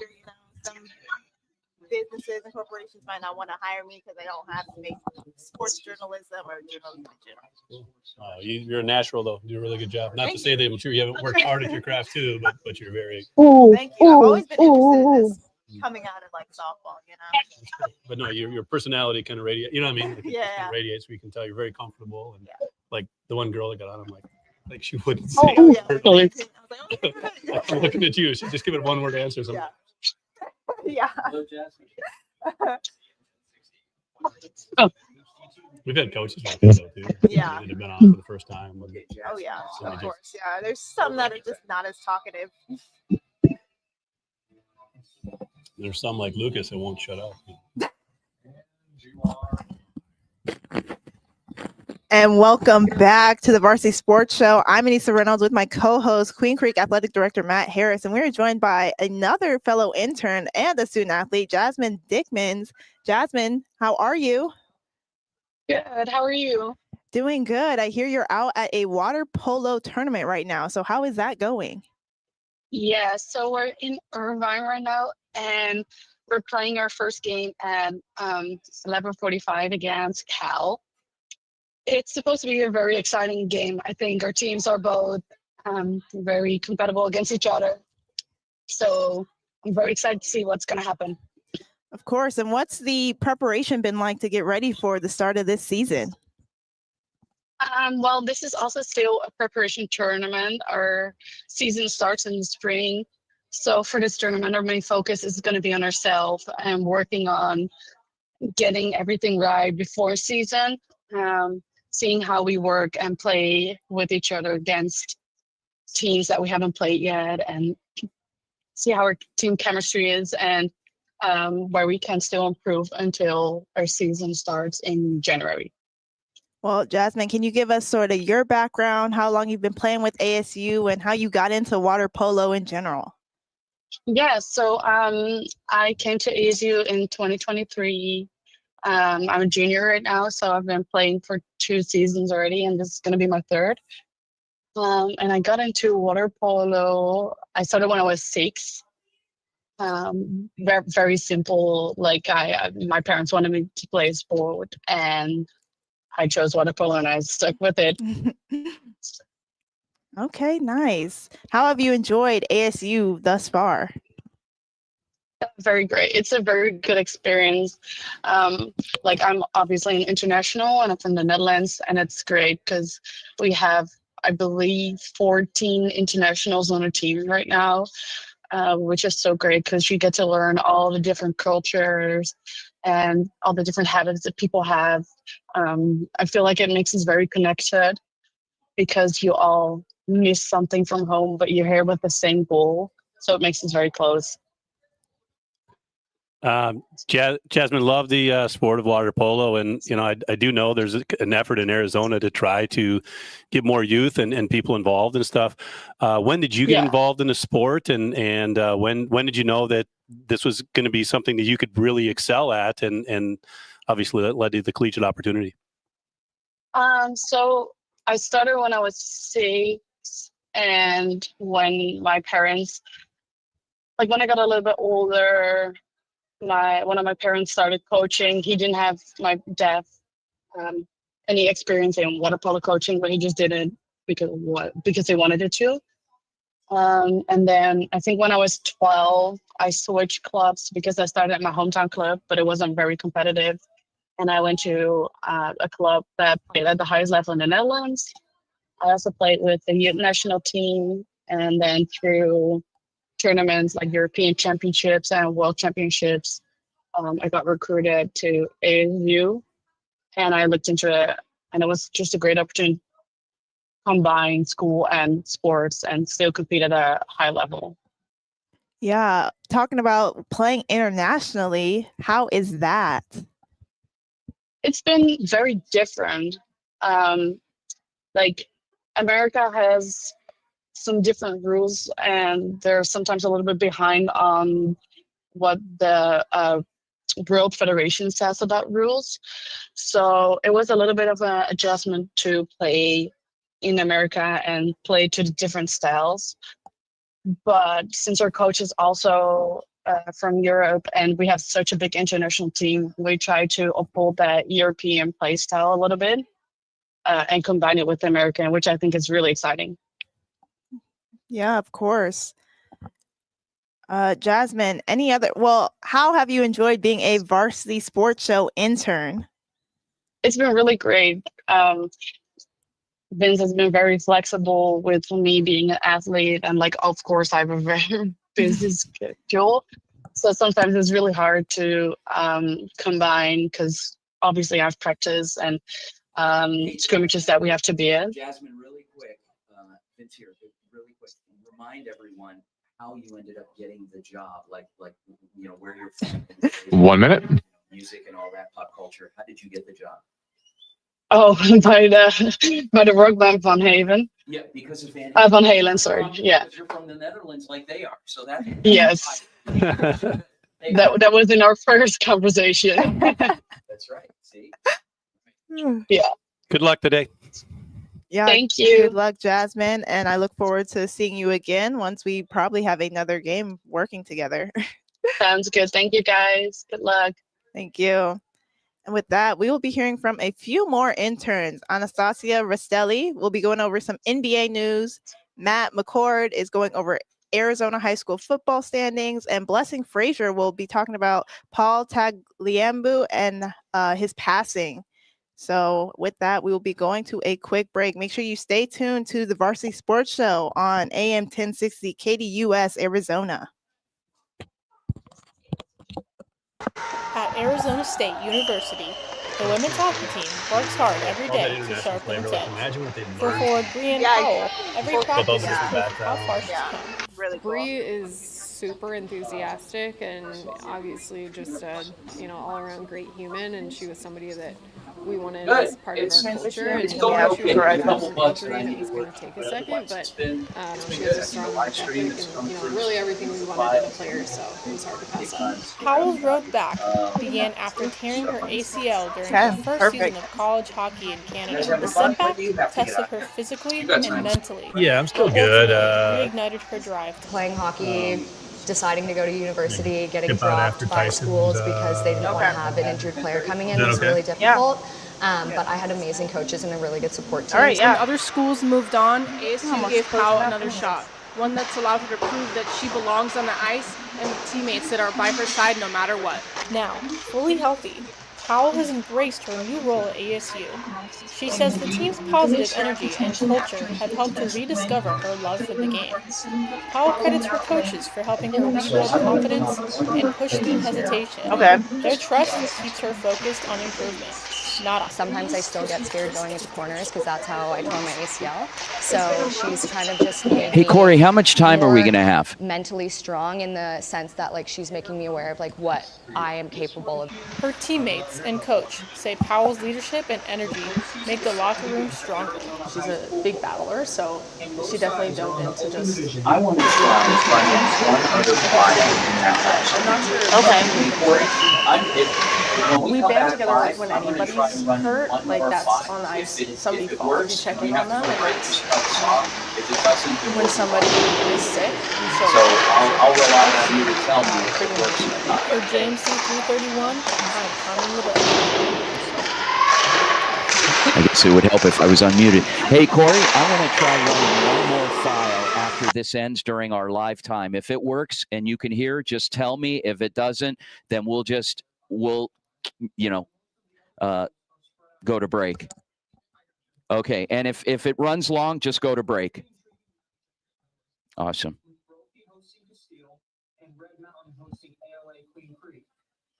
some businesses and corporations might not want to hire me because they don't have to make sports journalism or journalism in general. You're a natural, though. You do a really good job. Not to say that I'm sure you haven't worked hard at your craft, too, but you're very... Thank you. I've always been interested in this coming out of, like, softball, you know? But no, your personality kind of radiates. You know what I mean? Like, Yeah. It kind of radiates. We can tell you're very comfortable. And like the one girl that got on, I'm like she wouldn't say. I'm looking at you. She just give it one word answer. So Yeah. We've had coaches like that though, too. Yeah. That have been on for the first time. Oh yeah, of course. Yeah, there's some that are just not as talkative. There's some like Lucas that won't shut up. And welcome back to the Varsity Sports Show. I'm Anissa Reynolds with my co-host, Queen Creek Athletic Director Matt Harris, and we're joined by another fellow intern and a student athlete, Jasmine Dickmans. Jasmine, how are you? Good. How are you? Doing good. I hear you're out at a water polo tournament right now. So how is that going? Yeah, so we're in Irvine right now, and we're playing our first game at 11:45 against Cal. It's supposed to be a very exciting game. I think our teams are both very compatible against each other. So I'm very excited to see what's going to happen. Of course. And what's the preparation been like to get ready for the start of this season? Well, this is also still a preparation tournament. Our season starts in the spring. So for this tournament, our main focus is going to be on ourselves and working on getting everything right before season. Seeing how we work and play with each other against teams that we haven't played yet, and see how our team chemistry is, and where we can still improve until our season starts in January. Well, Jasmine, can you give us sort of your background, how long you've been playing with ASU, and how you got into water polo in general? Yeah, so I came to ASU in 2023. I'm a junior right now, so I've been playing for 2 seasons already, and this is going to be my 3rd. And I got into water polo. I started when I was 6. Very, very simple. Like my parents wanted me to play sport, and I chose water polo, and I stuck with it. Okay, nice. How have you enjoyed ASU thus far? Very great. It's a very good experience. Like I'm obviously an international, and I'm from the Netherlands, and it's great because we have, I believe, 14 internationals on a team right now, which is so great because you get to learn all the different cultures and all the different habits that people have. I feel like it makes us very connected because you all miss something from home, but you're here with the same goal. So it makes us very close. Jasmine, love the sport of water polo, and I do know there's an effort in Arizona to try to get more youth and people involved and stuff. When did you get involved in the sport, and when did you know that this was going to be something that you could really excel at, and obviously that led to the collegiate opportunity? So I started when I was 6, and when my parents, like when I got a little bit older, one of my parents started coaching. He didn't have, my dad, any experience in water polo coaching, but he just did it because he wanted it to. And then I think when I was 12, I switched clubs because I started at my hometown club, but it wasn't very competitive. And I went to a club that played at the highest level in the Netherlands. I also played with the youth national team, and then through tournaments like European Championships and World Championships, I got recruited to ASU, and I looked into it, and it was just a great opportunity to combine school and sports and still compete at a high level. Yeah, talking about playing internationally, how is that? It's been very different. Like America has some different rules, and they're sometimes a little bit behind on what the World Federation says about rules. So it was a little bit of an adjustment to play in America and play to the different styles. But since our coach is also from Europe and we have such a big international team, we try to uphold that European play style a little bit and combine it with the American, which I think is really exciting. Yeah, of course. Jasmine, how have you enjoyed being a Varsity Sports Show intern? It's been really great. Vince has been very flexible with me being an athlete, and of course I have a very busy schedule. So sometimes it's really hard to combine because obviously I have practice and scrimmages that we have to be in. Jasmine, really quick, Vince here, really quick, remind everyone how you ended up getting the job, like where you're from. 1 minute. Music and all that pop culture. How did you get the job? Oh, by the rock band Van Haven. Yeah, because of Van Van Halen, sorry. Yeah. Because you're from the Netherlands like they are, so that. Yes. that was in our first conversation. That's right. See. Yeah. Good luck today. Yeah. Thank you. Good luck, Jasmine, and I look forward to seeing you again once we probably have another game working together. Sounds good. Thank you, guys. Good luck. Thank you. And with that, we will be hearing from a few more interns. Anastasia Rastelli will be going over some NBA news. Matt McCord is going over Arizona high school football standings, and Blessing Frazier will be talking about Paul Tagliambu and his passing. So with that, we will be going to a quick break. Make sure you stay tuned to the Varsity Sports Show on AM 1060 KDUS Arizona. At Arizona State University, the women's hockey team works hard every day to sharpen its edge. For forward Bree and Powell, every practice is proof of how far she's come. Really cool. Bree is super enthusiastic and obviously just a, all around great human. And she was somebody that we wanted as part of our culture. And she was coming from an injury that was going to take a second, but she has a strong work ethic and, really everything we wanted in a player. So it was hard to pass up. Powell's road back began after tearing her ACL during her first season of college hockey in Canada. The setback tested her physically and mentally. Yeah, I'm still but good. ultimately reignited her drive. Playing hockey, deciding to go to university, getting dropped by schools because they didn't want to have an injured player coming in was really difficult. But I had amazing coaches and a really good support team. When other schools moved on, ASU gave Powell another shot. One that's allowed her to prove that she belongs on the ice and with teammates that are by her side no matter what. Now, fully healthy, Powell has embraced her new role at ASU. She says the team's positive energy and culture have helped her rediscover her love for the game. Powell credits her coaches for helping her rebuild confidence and push through hesitation. Their trust keeps her focused on improvement. Sometimes I still get scared going into corners because that's how I tore my ACL. So she's kind of just made Hey, Corey, how much time are we going to have? mentally strong in the sense that she's making me aware of what I am capable of. Her teammates and coach say Powell's leadership and energy make the locker room stronger. She's a big battler, so she definitely dove into just. I want to try We band together when anybody's hurt, that's on the ice. Somebody falls, you check in on them, and when somebody is sick, I'll rely on you to tell me. For James C331, I'm Carmen LeBeau. I guess it would help if I was unmuted. Hey, Corey, I'm going to try running one more file after this ends during our live time. If it works and you can hear, just tell me. If it doesn't, then we'll go to break. Okay, and if it runs long, just go to break. Awesome.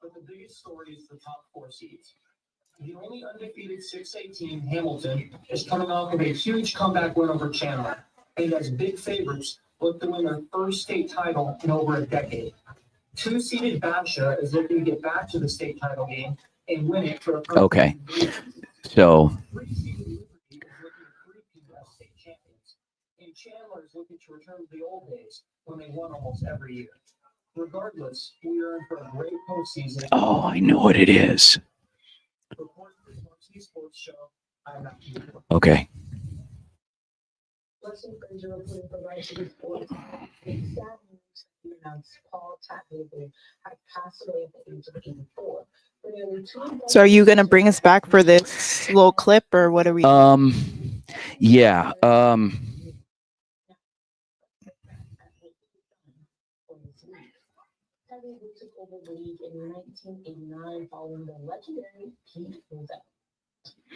But the biggest story is the top 4 seeds. The only undefeated 6A team, Hamilton, is coming off of a huge comeback win over Chandler, and as big favorites look to win their first state title in over a decade. 2-seeded Basha is looking to get back to the state title game and win it for a first Okay, so and Chandler is looking to return to the old days when they won almost every year. Regardless, we are in for a great postseason. oh, I know what it is. Okay. Lesson Fraser reporting for Varsity Sports. It's sad news to announce Paul Tatnagel had passed away at the age of 84. For nearly 2 So are you going to bring us back for this little clip, or what are we? Yeah. Tatnagel took over the league in 1989 following the legendary Pete Rozelle.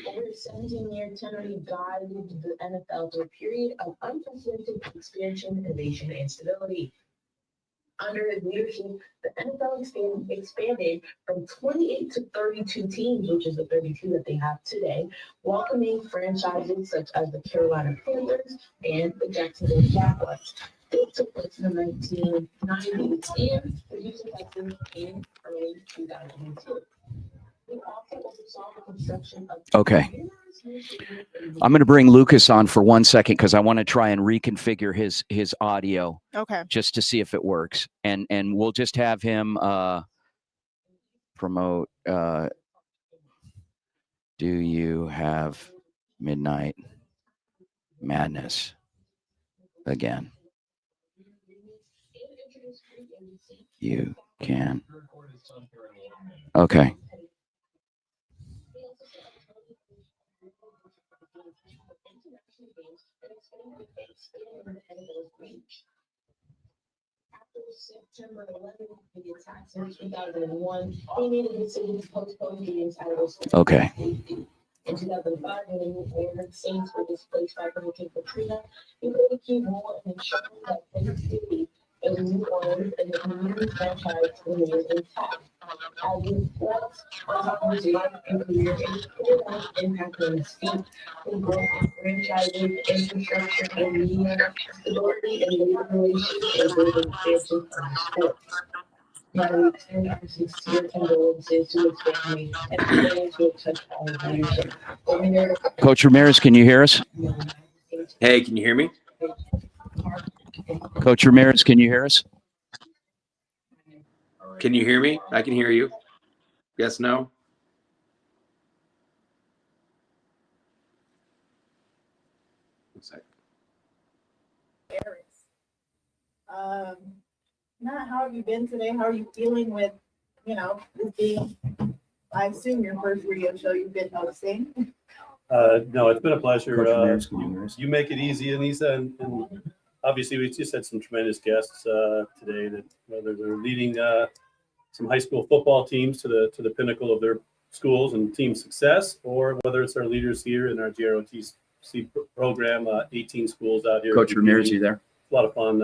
Over his 17-year tenure, he guided the NFL through a period of unprecedented expansion, innovation, and stability. Under his leadership, the NFL expanded from 28 to 32 teams, which is the 32 that they have today, welcoming franchises such as the Carolina Panthers and the Jacksonville Jaguars. This took place in the 1990s and the Houston Texans in early 2002. Okay. I'm going to bring Lucas on for 1 second because I want to try and reconfigure his audio. Okay. Just to see if it works, and we'll just have him promote. Do you have Midnight Madness again? You can. Okay. September 11th, the attacks in 2001, he made a decision to postpone the entire season. Okay. In 2005, when the New Orleans Saints were displaced by Hurricane Katrina, he played a key role in ensuring that Kansas City in New Orleans and the community franchise remains intact. As it reflects on his life and career, it will have impact on his team, the growth of franchises, infrastructure, and media, stability and labor relations, and building expansion of sports. Now we extend our sincere condolences to his family and the players who have touched our leadership. Coach Ramirez, can you hear us? Hey, can you hear me? Coach Ramirez, can you hear us? Can you hear me? I can hear you. Yes, no? One sec. Matt, how have you been today? How are you feeling with, this being, I assume, your first radio show you've been hosting? No, it's been a pleasure. Coach Ramirez, can you hear us? You make it easy, Anissa, and obviously we just had some tremendous guests today that whether they're leading some high school football teams to the pinnacle of their schools and team success, or whether it's our leaders here in our JROTC program, 18 schools out here. Coach Ramirez, you there? A lot of fun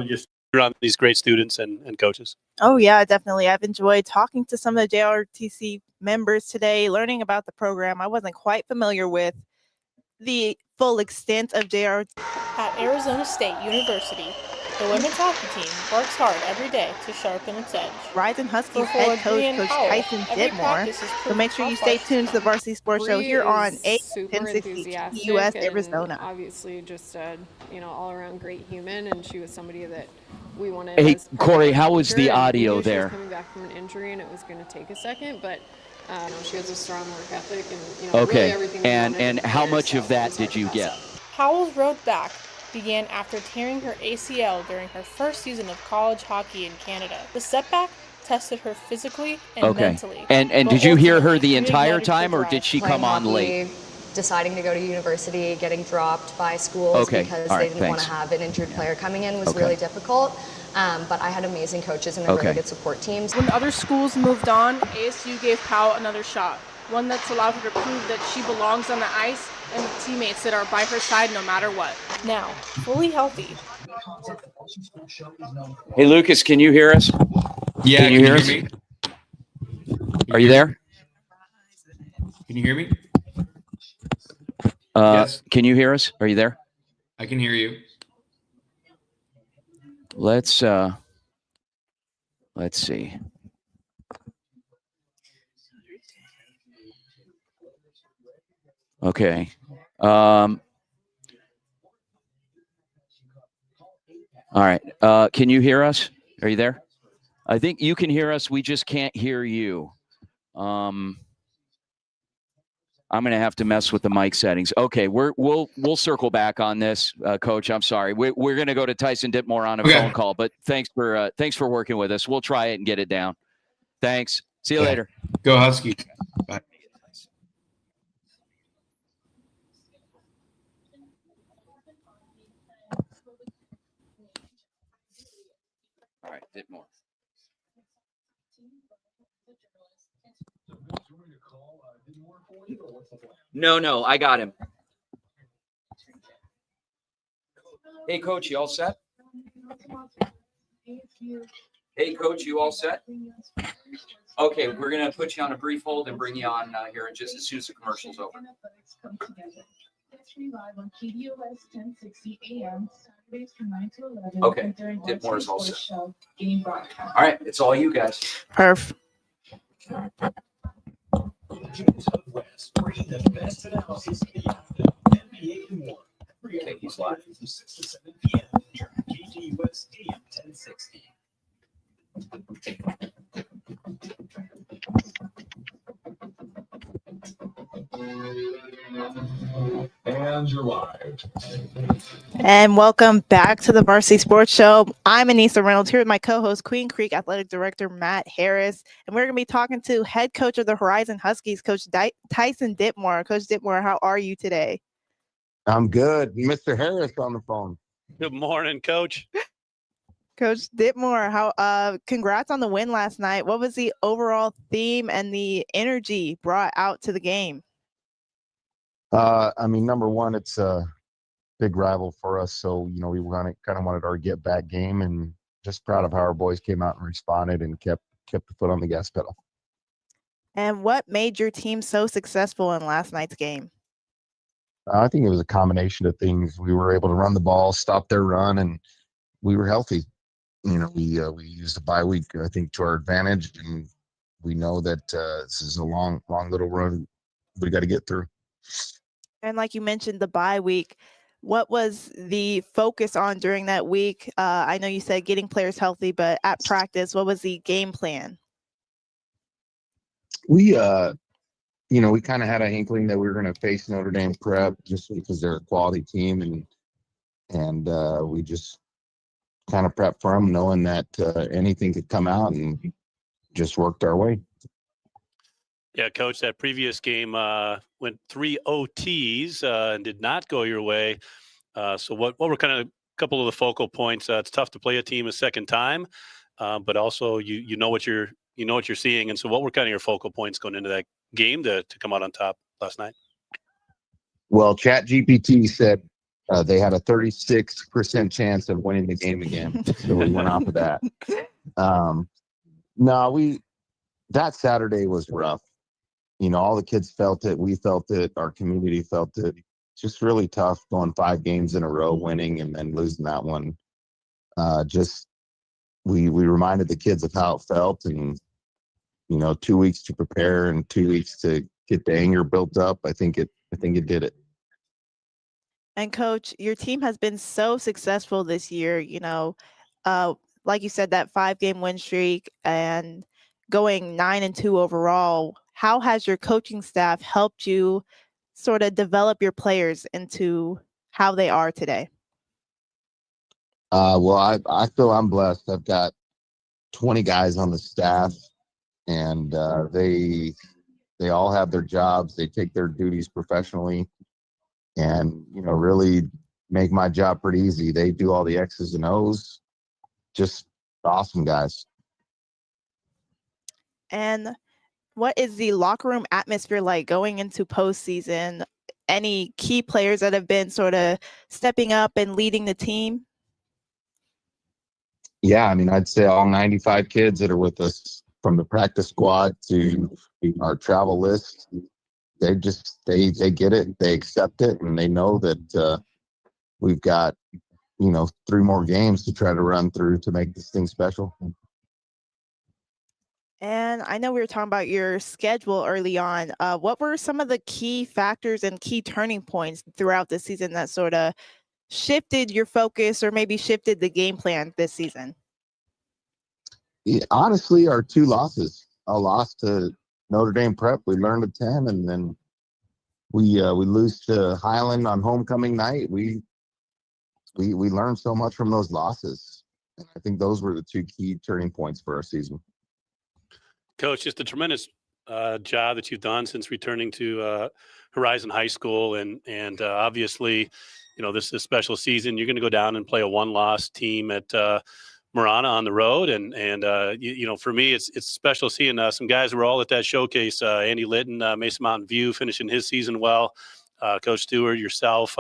to just around these great students and coaches. Oh, yeah, definitely. I've enjoyed talking to some of the JROTC members today, learning about the program. I wasn't quite familiar with the full extent of JROTC. At Arizona State University, the women's hockey team works hard every day to sharpen its edge. Rising Huskies For head coach, Brian Coach Howell, Tyson every Ditmore. practice is So proof make sure how you stay far tuned to the Varsity Sports Show Bree here on is super 1060 enthusiastic US and Arizona. obviously just a all around great human, and she was somebody that we wanted. Hey, as part of Corey, our how was culture, the and we audio knew she there? was coming back from an injury, and it was going to take a second, but she has a strong work ethic, and Okay, really everything. and how much of that did you get? Howell's road back began after tearing her ACL during her first season of college hockey in Canada. The setback tested her physically and mentally. And but did you hear her the ultimately entire reignited her time, or drive. did she Playing come on hockey, late? deciding to go to university, getting dropped by schools Okay, because all they right, didn't want thanks. to have an injured player coming in was Okay. really difficult. But I had amazing coaches and a Okay. really good support team. When other schools moved on, ASU gave Powell another shot, one that's allowed her to prove that she belongs on the ice and with teammates that are by her side no matter what. Now, fully healthy. Hey, Lucas, can you hear us? Yeah, can you hear us? me? Are you there? Can you hear me? Yes. Can you hear us? Are you there? I can hear you. Let's see. Okay. All right. Can you hear us? Are you there? I think you can hear us. We just can't hear you. I'm going to have to mess with the mic settings. Okay, we'll circle back on this, Coach. I'm sorry. We're going to go to Tyson Ditmore on a phone call, but thanks for working with us. We'll try it and get it down. Thanks. See you later. Go Husky. Bye. All right, Ditmore. No, I got him. Hey, Coach, you all set? Hey, Coach, you all set? Okay, we're going to put you on a brief hold and bring you on here in just as soon as the commercial's over. Okay, Ditmore is all set. All right, it's all you guys. Perfect. Okay, he's live. And you're live. And welcome back to the Varsity Sports Show. I'm Anissa Reynolds here with my co-host, Queen Creek Athletic Director Matt Harris, and we're going to be talking to head coach of the Horizon Huskies, Coach Tyson Ditmore. Coach Ditmore, how are you today? I'm good. Mr. Harris on the phone. Good morning, Coach. Coach Ditmore, how congrats on the win last night. What was the overall theme and the energy brought out to the game? I mean, number one, it's big rival for us. So, you know, we kind of wanted our get back game, and just proud of how our boys came out and responded and kept the foot on the gas pedal. And what made your team so successful in last night's game? I think it was a combination of things. We were able to run the ball, stop their run, and we were healthy. You know, we used the bye week, I think, to our advantage, and we know that this is a long little run we got to get through. And like you mentioned, the bye week, what was the focus on during that week? I know you said getting players healthy, but at practice, what was the game plan? We, you know, we kind of had a inkling that we were going to face Notre Dame Prep just because they're a quality team, and we just kind of prepped for them, knowing that anything could come out, and just worked our way. Yeah, Coach, that previous game went 3 OTs and did not go your way. So what were kind of a couple of the focal points? It's tough to play a team a second time, but also you know what you're seeing. And so what were kind of your focal points going into that game to come out on top last night? Well, ChatGPT said they had a 36% chance of winning the game again. So we went off of that. No, that Saturday was rough. You know, all the kids felt it. We felt it. Our community felt it. Just really tough going 5 games in a row, winning and then losing that one. We reminded the kids of how it felt, and, you know, 2 weeks to prepare and 2 weeks to get the anger built up. I think it did it. And Coach, your team has been so successful this year, you know, like you said, that 5-game win streak and going 9-2 overall. How has your coaching staff helped you sort of develop your players into how they are today? Well, I feel I'm blessed. I've got 20 guys on the staff, and they all have their jobs. They take their duties professionally, and, you know, really make my job pretty easy. They do all the X's and O's. Just awesome guys. And what is the locker room atmosphere like going into postseason? Any key players that have been sort of stepping up and leading the team? Yeah, I mean, I'd say all 95 kids that are with us, from the practice squad to our travel list, they get it, they accept it, and they know that we've got, you know, 3 more games to try to run through to make this thing special. And I know we were talking about your schedule early on. What were some of the key factors and key turning points throughout the season that sort of shifted your focus or maybe shifted the game plan this season? Yeah, honestly, our 2 losses. A loss to Notre Dame Prep, we learned a 10, and then we lose to Highland on homecoming night. We learned so much from those losses, and I think those were the 2 key turning points for our season. Coach, just a tremendous job that you've done since returning to Horizon High School, and obviously, you know, this is a special season. You're going to go down and play a 1-loss team at Marana on the road, and you know, for me, it's special seeing some guys who were all at that showcase. Andy Litton, Mesa Mountain View, finishing his season well. Coach Stewart, yourself.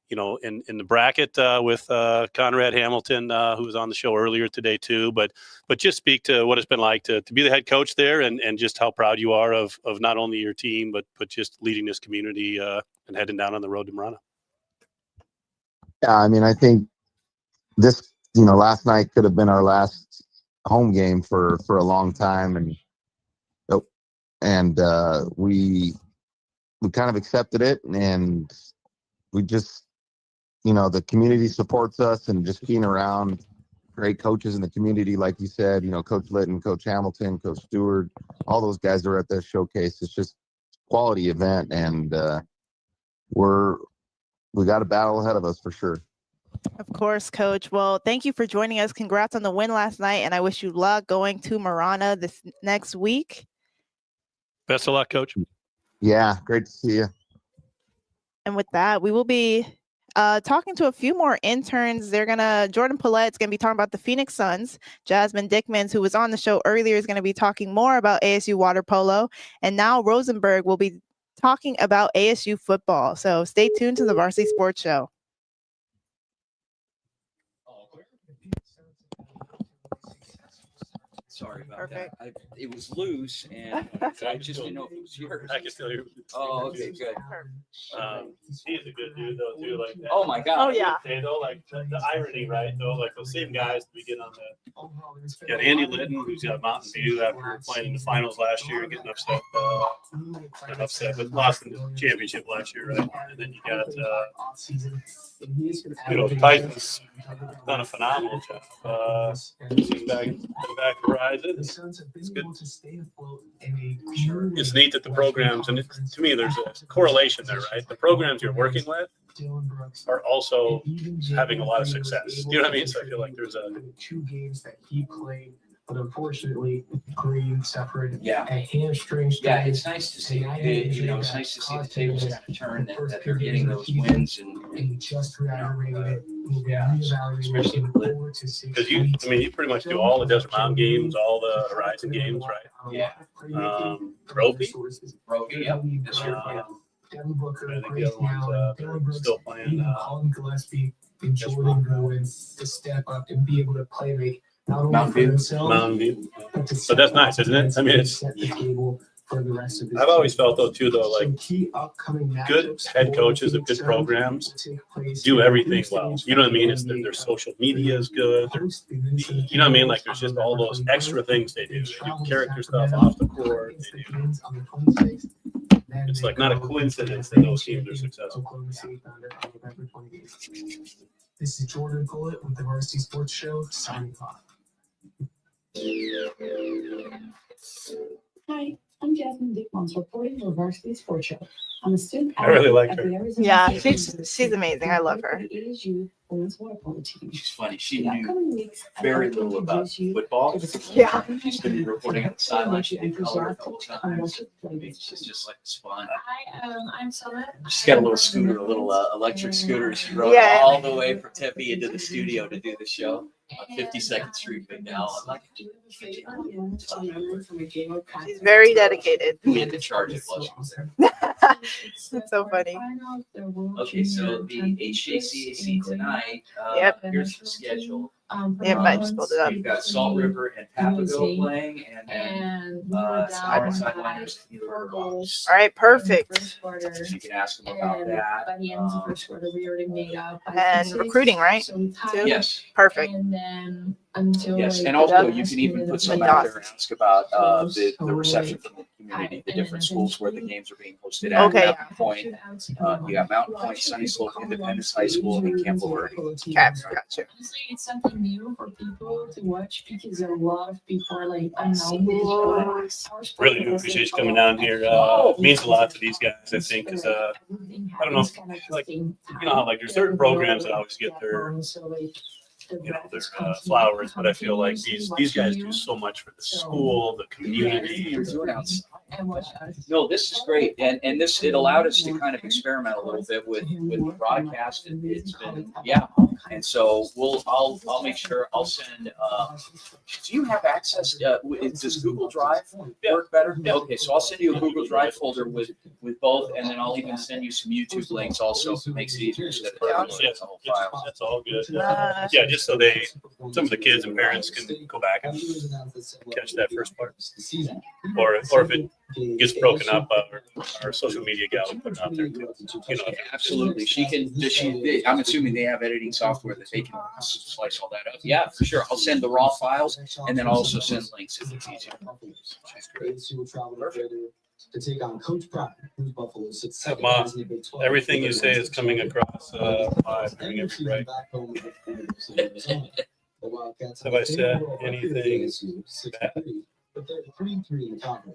You know, in the bracket with Conrad Hamilton, who was on the show earlier today too. But just speak to what it's been like to be the head coach there, and just how proud you are of not only your team, but just leading this community and heading down on the road to Marana. Yeah, I mean, I think this, you know, last night could have been our last home game for a long time, and we kind of accepted it, and we just, you know, the community supports us, and just being around great coaches in the community, like you said, you know, Coach Litton, Coach Hamilton, Coach Stewart, all those guys are at this showcase. It's just a quality event, and we got a battle ahead of us for sure. Of course, Coach. Well, thank you for joining us. Congrats on the win last night, and I wish you luck going to Marana this next week. Best of luck, Coach. Yeah, great to see you. And with that, we will be talking to a few more interns. Jordan Paulette's going to be talking about the Phoenix Suns. Jasmine Dickmans, who was on the show earlier, is going to be talking more about ASU water polo. And now Rosenberg will be talking about ASU football. So stay tuned to the Varsity Sports Show. Sorry about Perfect. that. It was loose, and I just didn't know if it was yours. I can still hear. Oh, okay, good. He's a good dude though too. Like, Oh my God. Oh yeah. Say though, like the irony, right? Though, like those same guys we get on the. You got Andy Litton, who's got Mountain View after playing in the finals last year, getting upset. Not upset, but lost in the championship last year, right? And then you got, Tyson's done a phenomenal job. Back horizon. It's good. It's neat that the programs, and to me, there's a correlation there, right? The programs you're working with are also having a lot of success. You know what I mean? So I feel like there's a 2 games that he played, but unfortunately, Green suffered Yeah. a hamstring. Yeah, it's nice to see. It's nice to see the tables kind of turn, that they're getting those wins, and just reiterated it. Yeah, especially because you pretty much do all the Desert Mountain games, all the Horizon games, right? Yeah. Ropey, yep. This year, Devin Booker, I think Grace the other Allen, ones Dylan Brooks, still playing. even Colin Gillespie and Jordan Bowen to step up and be able to play make not only for themselves, Mountain View. but to But that's nice, isn't it? I mean, it's. set the table for the rest of this I've always season. felt though too, though, like Key upcoming good matchups head for coaches of Phoenix good Suns programs will take place do in everything Phoenix well. State You know what I mean? and It's the, their social media is good. You know what I mean? Like there's just all those extra things they do. They do character stuff off the court. They do. It's like not a coincidence that those teams are successful. Oklahoma City Thunder on November 28th. This is Jordan Bullitt with the Varsity Sports Show signing off. Hi, I'm Jasmine Dickmans reporting for Varsity Sports Show. I'm a student. I really like at her. the Arizona Yeah, State she's amazing. I love her. for the ASU women's water polo team. She's funny. She The knew upcoming weeks, I'd very like to little about introduce you football. to the Yeah. She's been reporting on the sideline. She did color a enthusiastic couple and times. watch I mean, she's just like fun. Hi, I'm Summer. She's got a little scooter, a little electric scooter. She rode Yeah. all the way from Tempe into the studio to do the show on 52nd Street, Big Now. I'm like, She's very dedicated. we had to charge it while she was there. It's so funny. Okay, so the HJCAC tonight, Yep. here's the schedule. Yep, I just pulled it up. We've got Salt River and Papaville playing, and then Sideliners. All right, perfect. You can ask them about that. By the end of the first quarter, we already made up. And recruiting, right? Too? Yes. Perfect. And then until Yes, like, and also the you can even put last some minute out of there and ask about the reception from the community, the different schools where the games are being hosted at. Okay. Mountain Point, you got Mountain Point, Sunny Slope, Independence High School, and Camp Verde. Okay, gotcha. Honestly, it's something new for people to watch because a lot of people are like unknown with each other. Really do appreciate you coming down here. It means a lot to these guys, I think, because I don't know, like you know how like there's certain programs that always get their their flowers, but I feel like these guys do so much for the school, the community. No, this is great, and it allowed us to kind of experiment a little bit with the broadcast, and it's been and so I'll make sure I'll send. Do you have access? Does Google Drive work better? Okay, so I'll send you a Google Drive folder with both, and then I'll even send you some YouTube links also. If it makes it easier instead of downloading the whole file. That's all good. Yeah, just so some of the kids and parents can go back and catch that first part. Or if it gets broken up, our social media gal will put it out there too. You know, Absolutely. I'm assuming they have editing software that they can slice all that up. Yeah, for sure. I'll send the raw files and then I'll also send links if it's easier. To take on Coach Pride, who's Buffalo's success. everything you say is coming across live during every break. Have I said anything bad?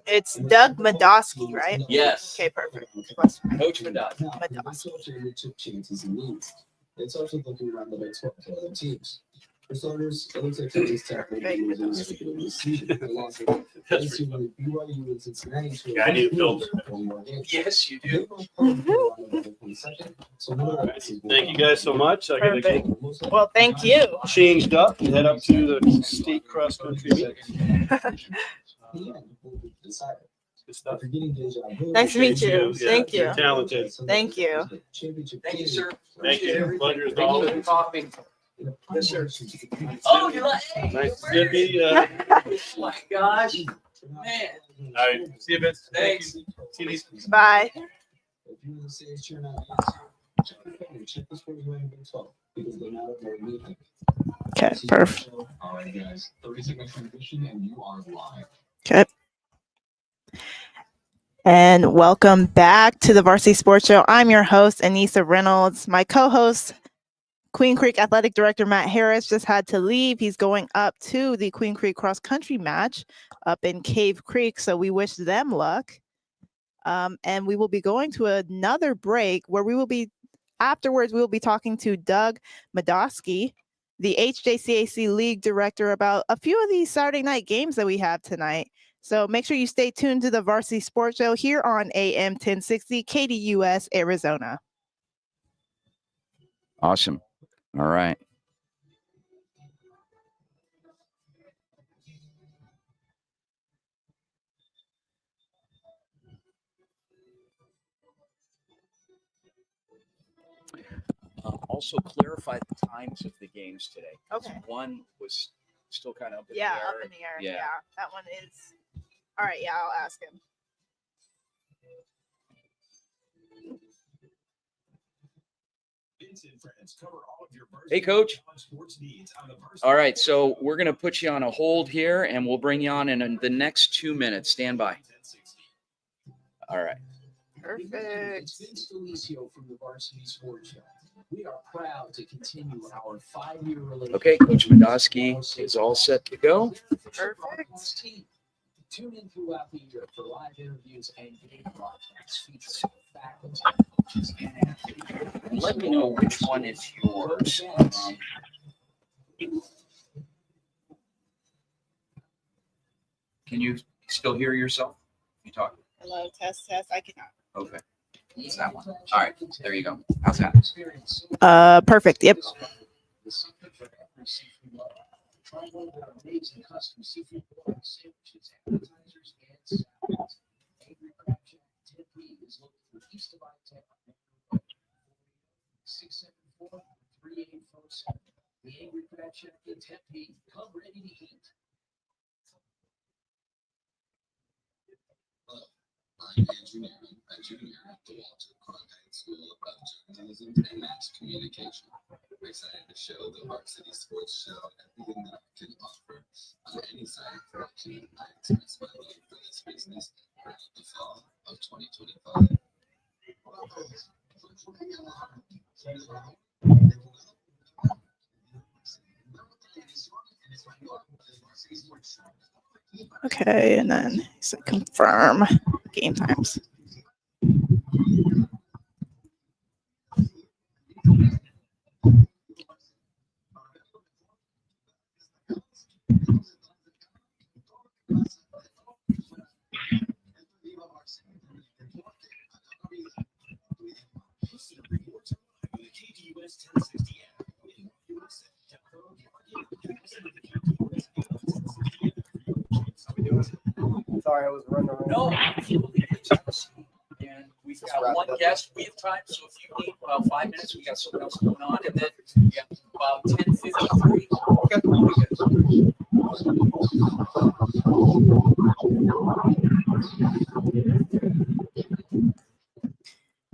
It's Doug Madosky, right? Yes. Okay, perfect. Coach Madosky. It's also looking around the Big 12 to other teams. For starters, it looks like Texas Tech will be able to BYU and Cincinnati. Yeah, I need a filter. Yes, you do. Thank you guys so much. I gotta get Well, thank you. changed up and head up to the state cross country meet. Good stuff. Nice to meet you. Yeah, Thank you. You're talented. Thank you. Thank you, sir. Thank you. Pleasure as Thank you always. for coffee. Yes, sir. Oh, you're like, hey, Nice to see you. oh my gosh, man. All right. See you, Vince. Thanks. See you. Bye. Okay, perfect. Okay. And welcome back to the Varsity Sports Show. I'm your host, Anissa Reynolds. My co-host, Queen Creek Athletic Director Matt Harris, just had to leave. He's going up to the Queen Creek cross country match up in Cave Creek, so we wish them luck. And we will be going to another break where afterwards, we will be talking to Doug Madosky, the HJCAC League Director, about a few of these Saturday night games that we have tonight. So make sure you stay tuned to the Varsity Sports Show here on AM 1060 KDUS Arizona. Awesome. All right. Also clarify the times of the games today. Okay. One was still kind of up in Yeah, the air. up in the air. Yeah. Yeah, that one is. All right, yeah, I'll ask him. Hey, Coach. All right, so we're going to put you on a hold here, and we'll bring you on in the next 2 minutes. Stand by. All right. Perfect. From the Varsity Sports Show. We are proud to continue our 5-year relationship. Okay, Coach Madosky is all set to go. Perfect. Tune in throughout the year for live interviews and game broadcasts featuring faculty, coaches, and athletes. Let me know which one is yours. Can you still hear yourself? You talk? Hello, test. I cannot. Okay. It's that one. All right. There you go. How's that? Perfect. Yep. Try one of our amazing custom seafood sandwiches, appetizers, and salads. Angry Crab Shack Tempe is located east of I-10. 674-3847. The Angry Crab Shack in Tempe. Come ready to eat. I'm engineering, a junior at the Walter Cronkite School of Journalism and Mass Communication. I'm excited to show the Varsity Sports Show everything that I can offer on any side of production. I express my love for this business throughout the fall of 2025. Okay, and then he said confirm game times. Sorry, I was running around. No, absolutely. And we've got one guest. We have time, so if you need about 5 minutes, we got something else going on, and then we got about 10:53.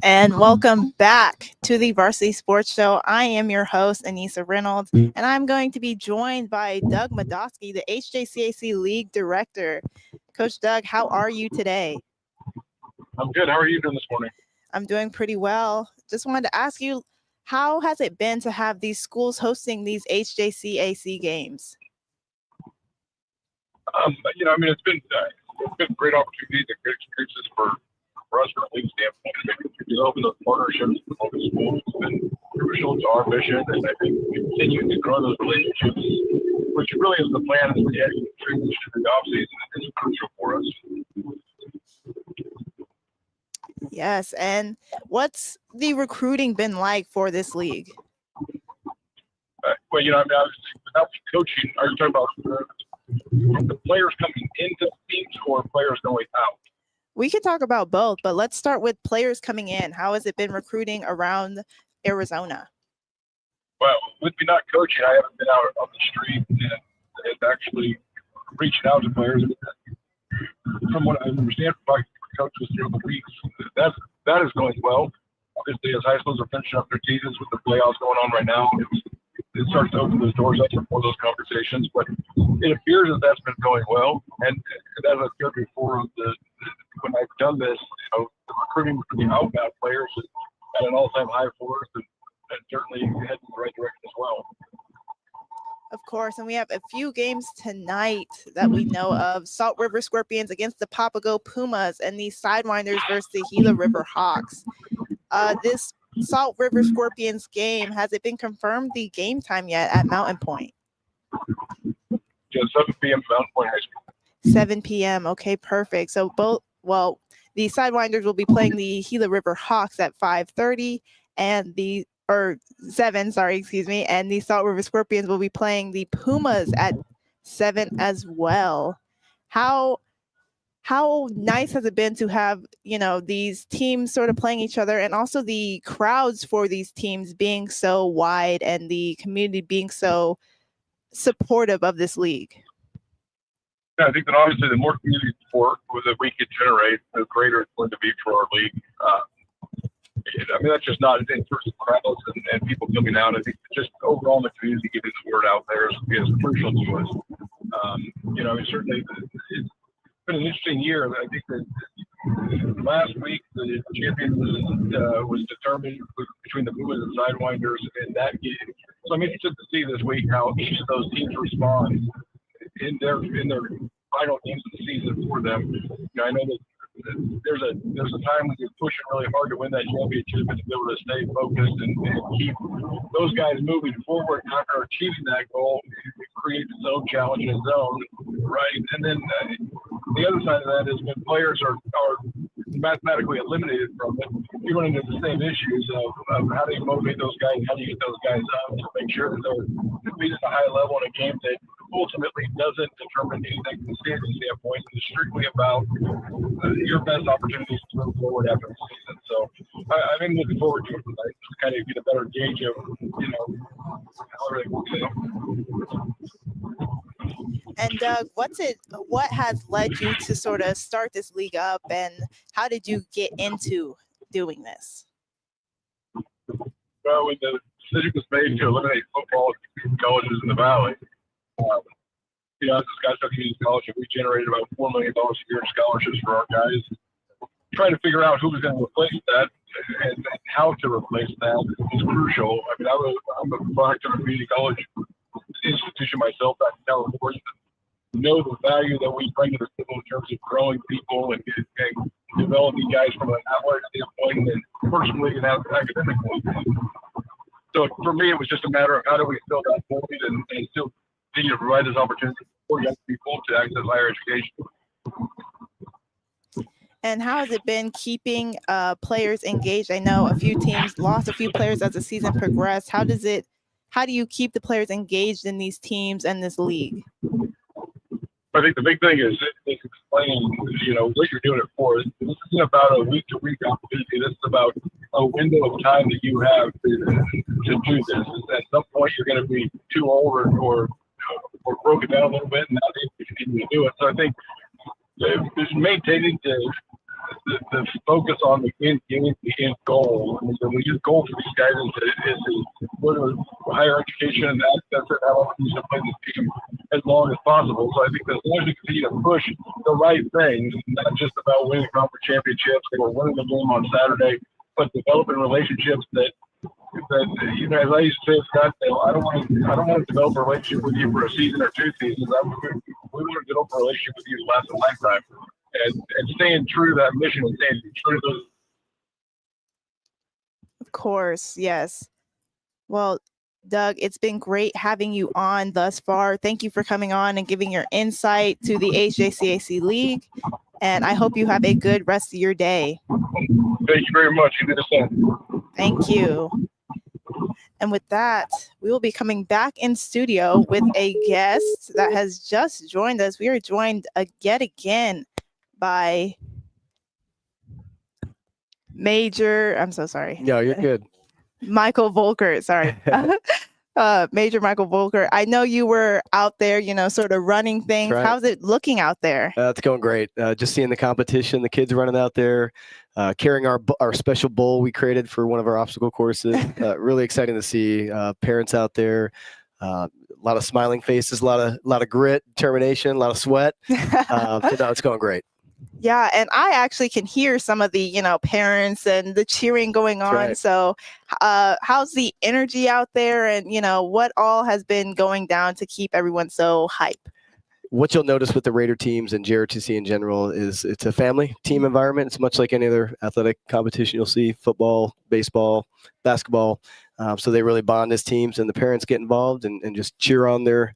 And welcome back to the Varsity Sports Show. I am your host, Anissa Reynolds, and I'm going to be joined by Doug Madosky, the HJCAC League Director. Coach Doug, how are you today? I'm good. How are you doing this morning? I'm doing pretty well. Just wanted to ask you, how has it been to have these schools hosting these HJCAC games? It's been a great opportunity, a great experiences for us from a league standpoint. Developing those partnerships with local schools has been crucial to our mission, and I think we continue to grow those relationships, which really is the plan as we actually transition to the offseason. It's crucial for us. Yes, and what's the recruiting been like for this league? Without coaching, are you talking about the players coming into the teams or players going out? We could talk about both, but let's start with players coming in. How has it been recruiting around Arizona? Well, with me not coaching, I haven't been out on the street and actually reaching out to players. From what I understand from coaches through the weeks, that is going well. Obviously, as high schools are finishing up their seasons with the playoffs going on right now, it starts to open those doors up for those conversations. But it appears that that's been going well. And as I said before, when I've done this, the recruiting for the outbound players is at an all-time high for us, and certainly heading in the right direction as well. Of course, and we have a few games tonight that we know of. Salt River Scorpions against the Papago Pumas, and the Sidewinders versus the Gila River Hawks. This Salt River Scorpions game, has it been confirmed the game time yet at Mountain Point? Yeah, 7 p.m. Mountain Point High School. 7 p.m. Okay, perfect. So the Sidewinders will be playing the Gila River Hawks at 5:30, and the 7, and the Salt River Scorpions will be playing the Pumas at 7 as well. How nice has it been to have, these teams sort of playing each other, and also the crowds for these teams being so wide and the community being so supportive of this league? Yeah, I think that obviously the more community support that we can generate, the greater it's going to be for our league. I mean, that's just not in terms of crowds and people coming out. I think just overall in the community, getting the word out there is crucial to us. Certainly it's been an interesting year. I think that last week the champion was determined between the Pumas and Sidewinders in that game. So I'm interested to see this week how each of those teams respond in their final games of the season for them. I know that there's a time when you're pushing really hard to win that championship and to be able to stay focused and keep those guys moving forward after achieving that goal. It creates its own challenge in its own, right? And then the other side of that is when players are mathematically eliminated from it, you run into the same issues of how do you motivate those guys, how do you get those guys up to make sure that they're competing at a high level in a game that ultimately doesn't determine anything from a standing standpoint. It's strictly about your best opportunities to move forward after the season. So I've been looking forward to it tonight to kind of get a better gauge of, how everything works out. And Doug, what has led you to sort of start this league up, and how did you get into doing this? Well, when the decision was made to eliminate football at colleges in the Valley, as a Scottsdale Community College, we generated about $4 million a year in scholarships for our guys. Trying to figure out who was going to replace that and how to replace that is crucial. I mean, I'm a product of a community college institution myself back in California. Know the value that we bring to the table in terms of growing people and developing guys from an athletic standpoint and personally and academically. So for me, it was just a matter of how do we fill that void and still continue to provide this opportunity for young people to access higher education. And how has it been keeping players engaged? I know a few teams lost a few players as the season progressed. How do you keep the players engaged in these teams and this league? I think the big thing is explaining, what you're doing it for. This isn't about a week-to-week opportunity. This is about a window of time that you have to do this. At some point, you're going to be too old or broken down a little bit, and not able to continue to do it. So I think just maintaining the focus on the end game, the end goal. I mean, the goal for these guys is to go to higher education and access it, how long to play this team as long as possible. So I think that as long as we continue to push the right things, not just about winning conference championships or winning the game on Saturday, but developing relationships that as I used to say at Scottsdale, I don't want to develop a relationship with you for a season or 2 seasons. We want to develop a relationship with you to last a lifetime. And staying true to that mission and staying true to those. Of course, yes. Well, Doug, it's been great having you on thus far. Thank you for coming on and giving your insight to the HJCAC League. And I hope you have a good rest of your day. Thank you very much. You did the same. Thank you. And with that, we will be coming back in studio with a guest that has just joined us. We are joined yet again by I'm so sorry. No, you're good. Michael Volker, sorry. Major Michael Volker, I know you were out there, sort of running things. Right. How's it looking out there? It's going great. Just seeing the competition, the kids running out there, carrying our special bowl we created for one of our obstacle courses. Really exciting to see parents out there. A lot of smiling faces, a lot of grit, determination, a lot of sweat. So no, it's going great. Yeah, and I actually can hear some of the, parents and the cheering going on. right. So, how's the energy out there, and what all has been going down to keep everyone so hype? What you'll notice with the Raider teams and JROTC in general is it's a family team environment. It's much like any other athletic competition you'll see: football, baseball, basketball. So they really bond as teams, and the parents get involved and just cheer on their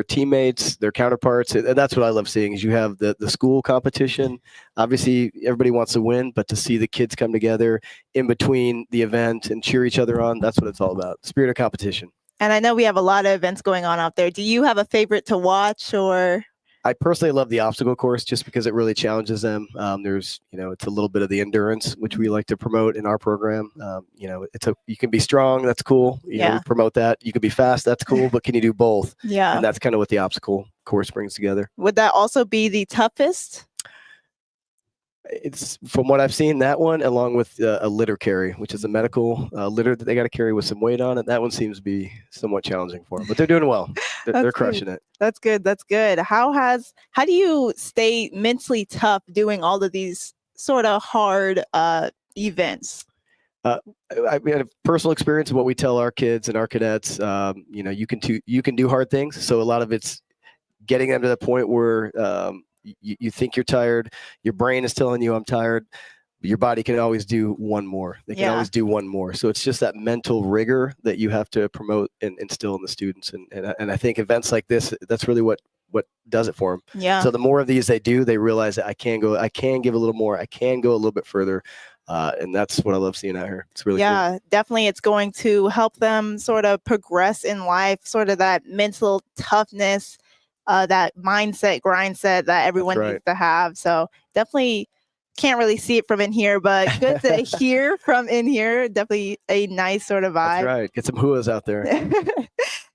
teammates, their counterparts. And that's what I love seeing is you have the school competition. Obviously, everybody wants to win, but to see the kids come together in between the event and cheer each other on, that's what it's all about. Spirit of competition. And I know we have a lot of events going on out there. Do you have a favorite to watch, or? I personally love the obstacle course just because it really challenges them. There's, it's a little bit of the endurance, which we like to promote in our program. You can be strong. That's cool. You know, we promote that. You can be fast. That's cool. But can you do both? Yeah. And that's kind of what the obstacle course brings together. Would that also be the toughest? It's from what I've seen, that one, along with a litter carry, which is a medical litter that they got to carry with some weight on it. That one seems to be somewhat challenging for them, but they're doing well. They're crushing it. That's good. That's good. How do you stay mentally tough doing all of these sort of hard events? I mean, a personal experience of what we tell our kids and our cadets. You can do hard things. So a lot of it's getting them to the point where you think you're tired, your brain is telling you I'm tired, but your body can always do one more. They can always do one more. So it's just that mental rigor that you have to promote and instill in the students. And I think events like this, that's really what does it for them. Yeah. So the more of these they do, they realize that I can give a little more, I can go a little bit further. And that's what I love seeing out here. It's really cool. Definitely. It's going to help them sort of progress in life, sort of that mental toughness, that mindset, grindset that everyone needs to have. So definitely can't really see it from in here, but good to hear from in here. Definitely a nice sort of vibe. That's right. Get some huas out there.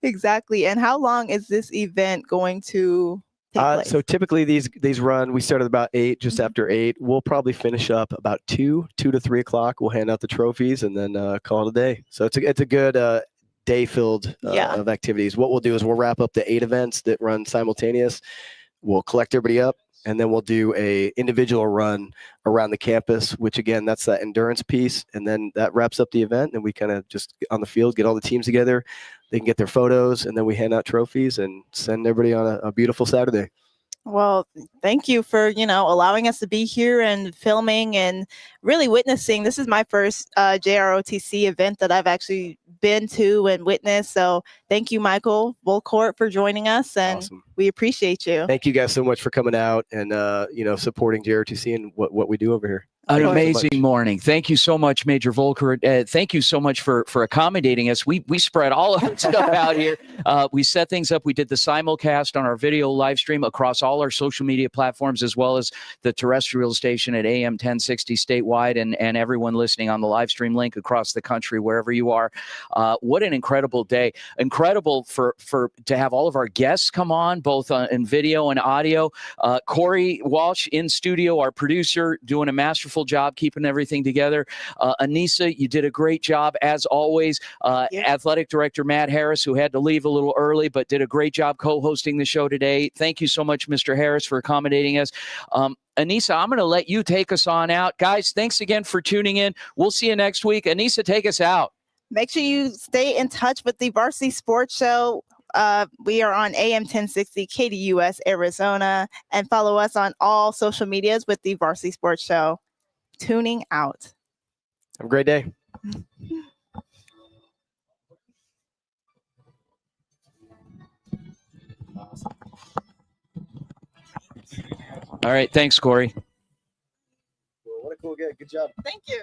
Exactly. And how long is this event going to take place? So typically these run, we start at about 8, just after 8. We'll probably finish up about 2 to 3 o'clock. We'll hand out the trophies and then call it a day. So it's a good day filled of activities. What we'll do is we'll wrap up the 8 events that run simultaneous. We'll collect everybody up, and then we'll do a individual run around the campus, which again, that's that endurance piece. And then that wraps up the event, and we kind of just on the field, get all the teams together. They can get their photos, and then we hand out trophies and send everybody on a beautiful Saturday. Well, thank you for, allowing us to be here and filming and really witnessing. This is my first JROTC event that I've actually been to and witnessed. So thank you, Michael Volcourt, for joining us. And we appreciate you. Thank you guys so much for coming out and, supporting JROTC and what we do over here. An amazing morning. Thank you so much, Major Volker. Thank you so much for accommodating us. We spread all of that stuff out here. We set things up. We did the simulcast on our video live stream across all our social media platforms, as well as the terrestrial station at AM 1060 statewide, and everyone listening on the live stream link across the country, wherever you are. What an incredible day. Incredible to have all of our guests come on, both in video and audio. Corey Walsh in studio, our producer, doing a masterful job keeping everything together. Anissa, you did a great job as always. Athletic Director Matt Harris, who had to leave a little early, but did a great job co-hosting the show today. Thank you so much, Mr. Harris, for accommodating us. Anissa, I'm going to let you take us on out. Guys, thanks again for tuning in. We'll see you next week. Anissa, take us out. Make sure you stay in touch with the Varsity Sports Show. We are on AM 1060 KDUS Arizona, and follow us on all social medias with the Varsity Sports Show. Tuning out. Have a great day. All right. Thanks, Corey. Well, what a cool guy. Good job. Thank you.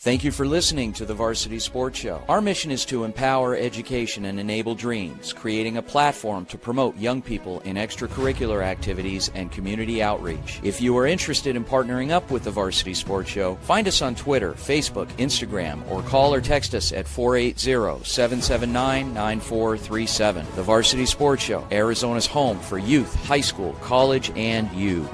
Thank you for listening to the Varsity Sports Show. Our mission is to empower education and enable dreams, creating a platform to promote young people in extracurricular activities and community outreach. If you are interested in partnering up with the Varsity Sports Show, find us on Twitter, Facebook, Instagram, or call or text us at 480-779-9437. The Varsity Sports Show, Arizona's home for youth, high school, college, and you.